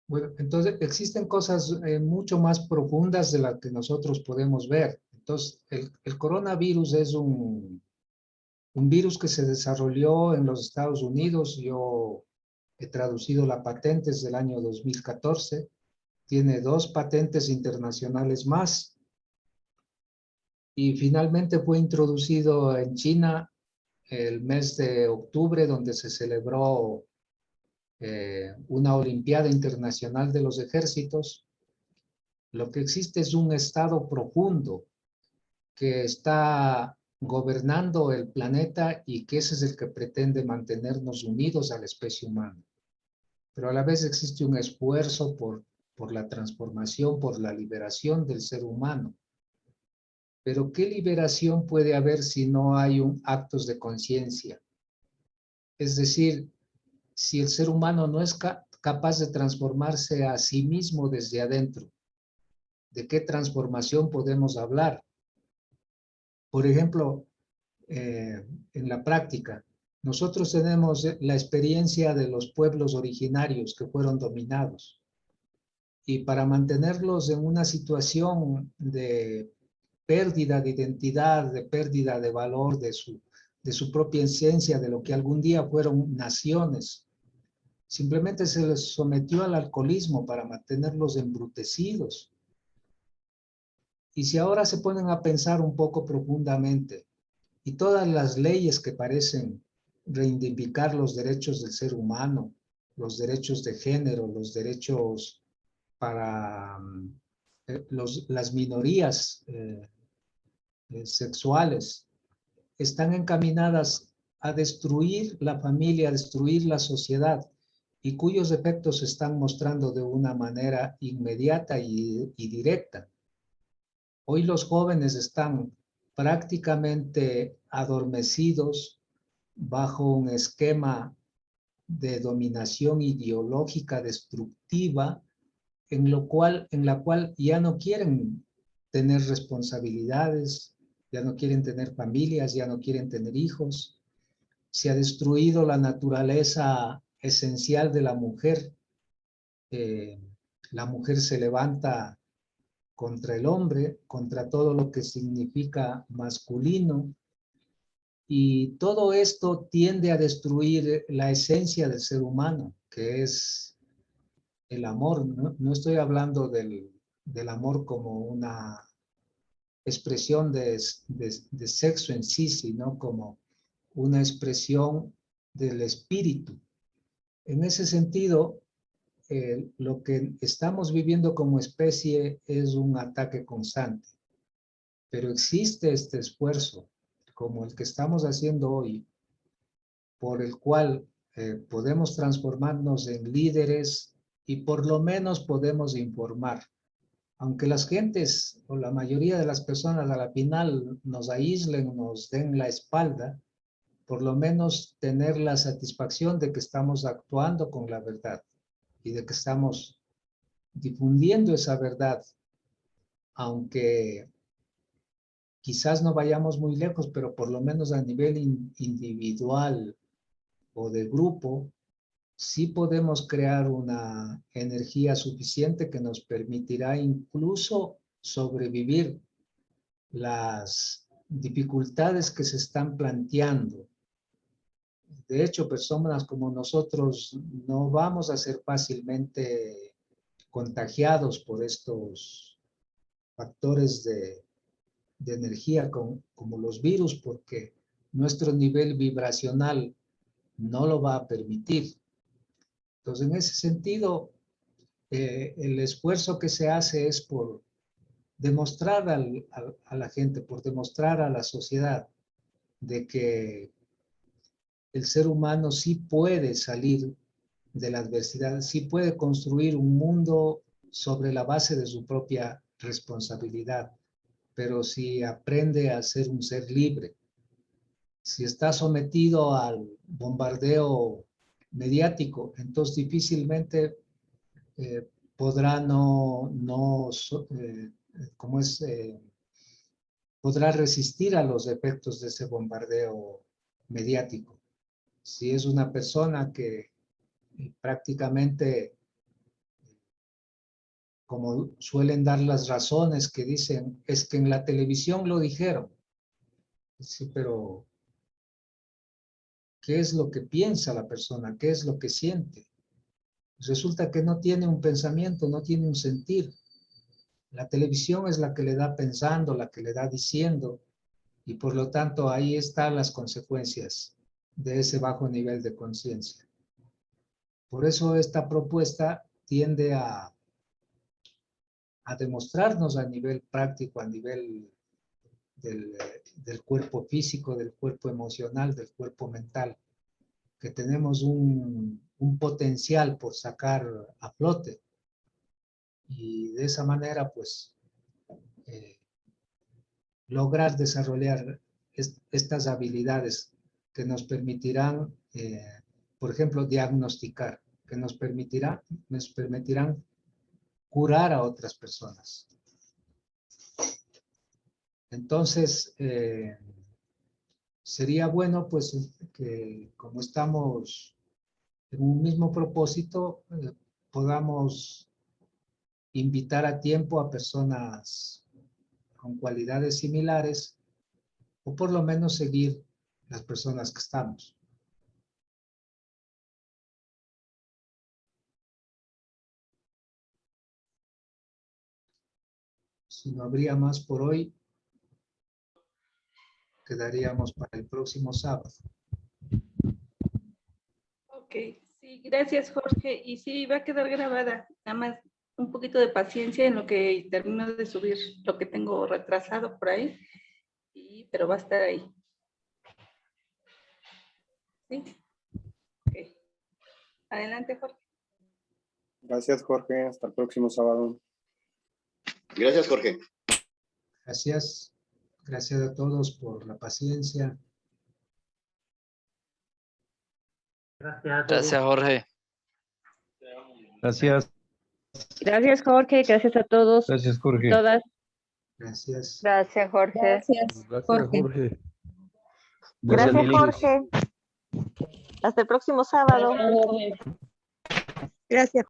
Bueno, entonces existen cosas mucho más profundas de las que nosotros podemos ver. Entonces, el coronavirus es un virus que se desarrolló en los Estados Unidos. Yo he traducido la patente desde el año 2014. Tiene 2 patentes internacionales más. Y finalmente fue introducido en China el mes de octubre, donde se celebró una Olimpiada Internacional de los Ejércitos. Lo que existe es un estado profundo que está gobernando el planeta y que ese es el que pretende mantenernos unidos a la especie humana. Pero a la vez existe un esfuerzo por la transformación, por la liberación del ser humano. Pero ¿qué liberación puede haber si no hay actos de conciencia? Es decir, si el ser humano no es capaz de transformarse a sí mismo desde adentro, ¿de qué transformación podemos hablar? Por ejemplo, en la práctica, nosotros tenemos la experiencia de los pueblos originarios que fueron dominados. Y para mantenerlos en una situación de pérdida de identidad, de pérdida de valor de su propia esencia, de lo que algún día fueron naciones, simplemente se les sometió al alcoholismo para mantenerlos embrutecidos. Y si ahora se ponen a pensar un poco profundamente, y todas las leyes que parecen reivindicar los derechos del ser humano, los derechos de género, los derechos para las minorías sexuales, están encaminadas a destruir la familia, a destruir la sociedad, y cuyos efectos se están mostrando de una manera inmediata y directa. Hoy los jóvenes están prácticamente adormecidos bajo un esquema de dominación ideológica destructiva en la cual ya no quieren tener responsabilidades, ya no quieren tener familias, ya no quieren tener hijos. Se ha destruido la naturaleza esencial de la mujer. La mujer se levanta contra el hombre, contra todo lo que significa masculino, y todo esto tiende a destruir la esencia del ser humano, que es el amor. No estoy hablando del amor como una expresión de sexo en sí, sino como una expresión del espíritu. En ese sentido, lo que estamos viviendo como especie es un ataque constante, pero existe este esfuerzo, como el que estamos haciendo hoy, por el cual podemos transformarnos en líderes y por lo menos podemos informar. Aunque las gentes o la mayoría de las personas a la final nos aíslen, nos den la espalda, por lo menos tener la satisfacción de que estamos actuando con la verdad y de que estamos difundiendo esa verdad, aunque quizás no vayamos muy lejos, pero por lo menos a nivel individual o de grupo, sí podemos crear una energía suficiente que nos permitirá incluso sobrevivir las dificultades que se están planteando. De hecho, personas como nosotros no vamos a ser fácilmente contagiados por estos factores de energía como los virus, porque nuestro nivel vibracional no lo va a permitir. Entonces, en ese sentido, el esfuerzo que se hace es por demostrar a la gente, por demostrar a la sociedad de que el ser humano sí puede salir de la adversidad, sí puede construir un mundo sobre la base de su propia responsabilidad, pero si aprende a ser un ser libre. Si está sometido al bombardeo mediático, entonces difícilmente podrá podrá resistir a los efectos de ese bombardeo mediático. Si es una persona que prácticamente, como suelen dar las razones que dicen, es que en la televisión lo dijeron. Sí, pero ¿qué es lo que piensa la persona? ¿Qué es lo que siente? Resulta que no tiene un pensamiento, no tiene un sentir. La televisión es la que le da pensando, la que le da diciendo, y por lo tanto ahí están las consecuencias de ese bajo nivel de conciencia. Por eso esta propuesta tiende a demostrarnos a nivel práctico, a nivel del cuerpo físico, del cuerpo emocional, del cuerpo mental, que tenemos un potencial por sacar a flote. Y de esa manera, pues, lograr desarrollar estas habilidades que nos permitirán, por ejemplo, diagnosticar, que nos permitirán curar a otras personas. Entonces, sería bueno, pues, que como estamos en un mismo propósito, podamos invitar a tiempo a personas con cualidades similares, o por lo menos seguir las personas que estamos. Si no habría más por hoy, quedaríamos para el próximo sábado. Ok, sí, gracias Jorge. Y sí, va a quedar grabada. Nada más un poquito de paciencia en lo que termino de subir lo que tengo retrasado por ahí, pero va a estar ahí. ¿Sí? Ok. Adelante, Jorge. Gracias, Jorge. Hasta el próximo sábado. Gracias, Jorge. Gracias. Gracias a todos por la paciencia. Gracias, Jorge. Gracias. Gracias, Jorge. Gracias a todos. Gracias, Jorge. Todas. Gracias. Gracias, Jorge. Gracias, Jorge. Gracias, Lili. Jorge. Hasta el próximo sábado. Gracias.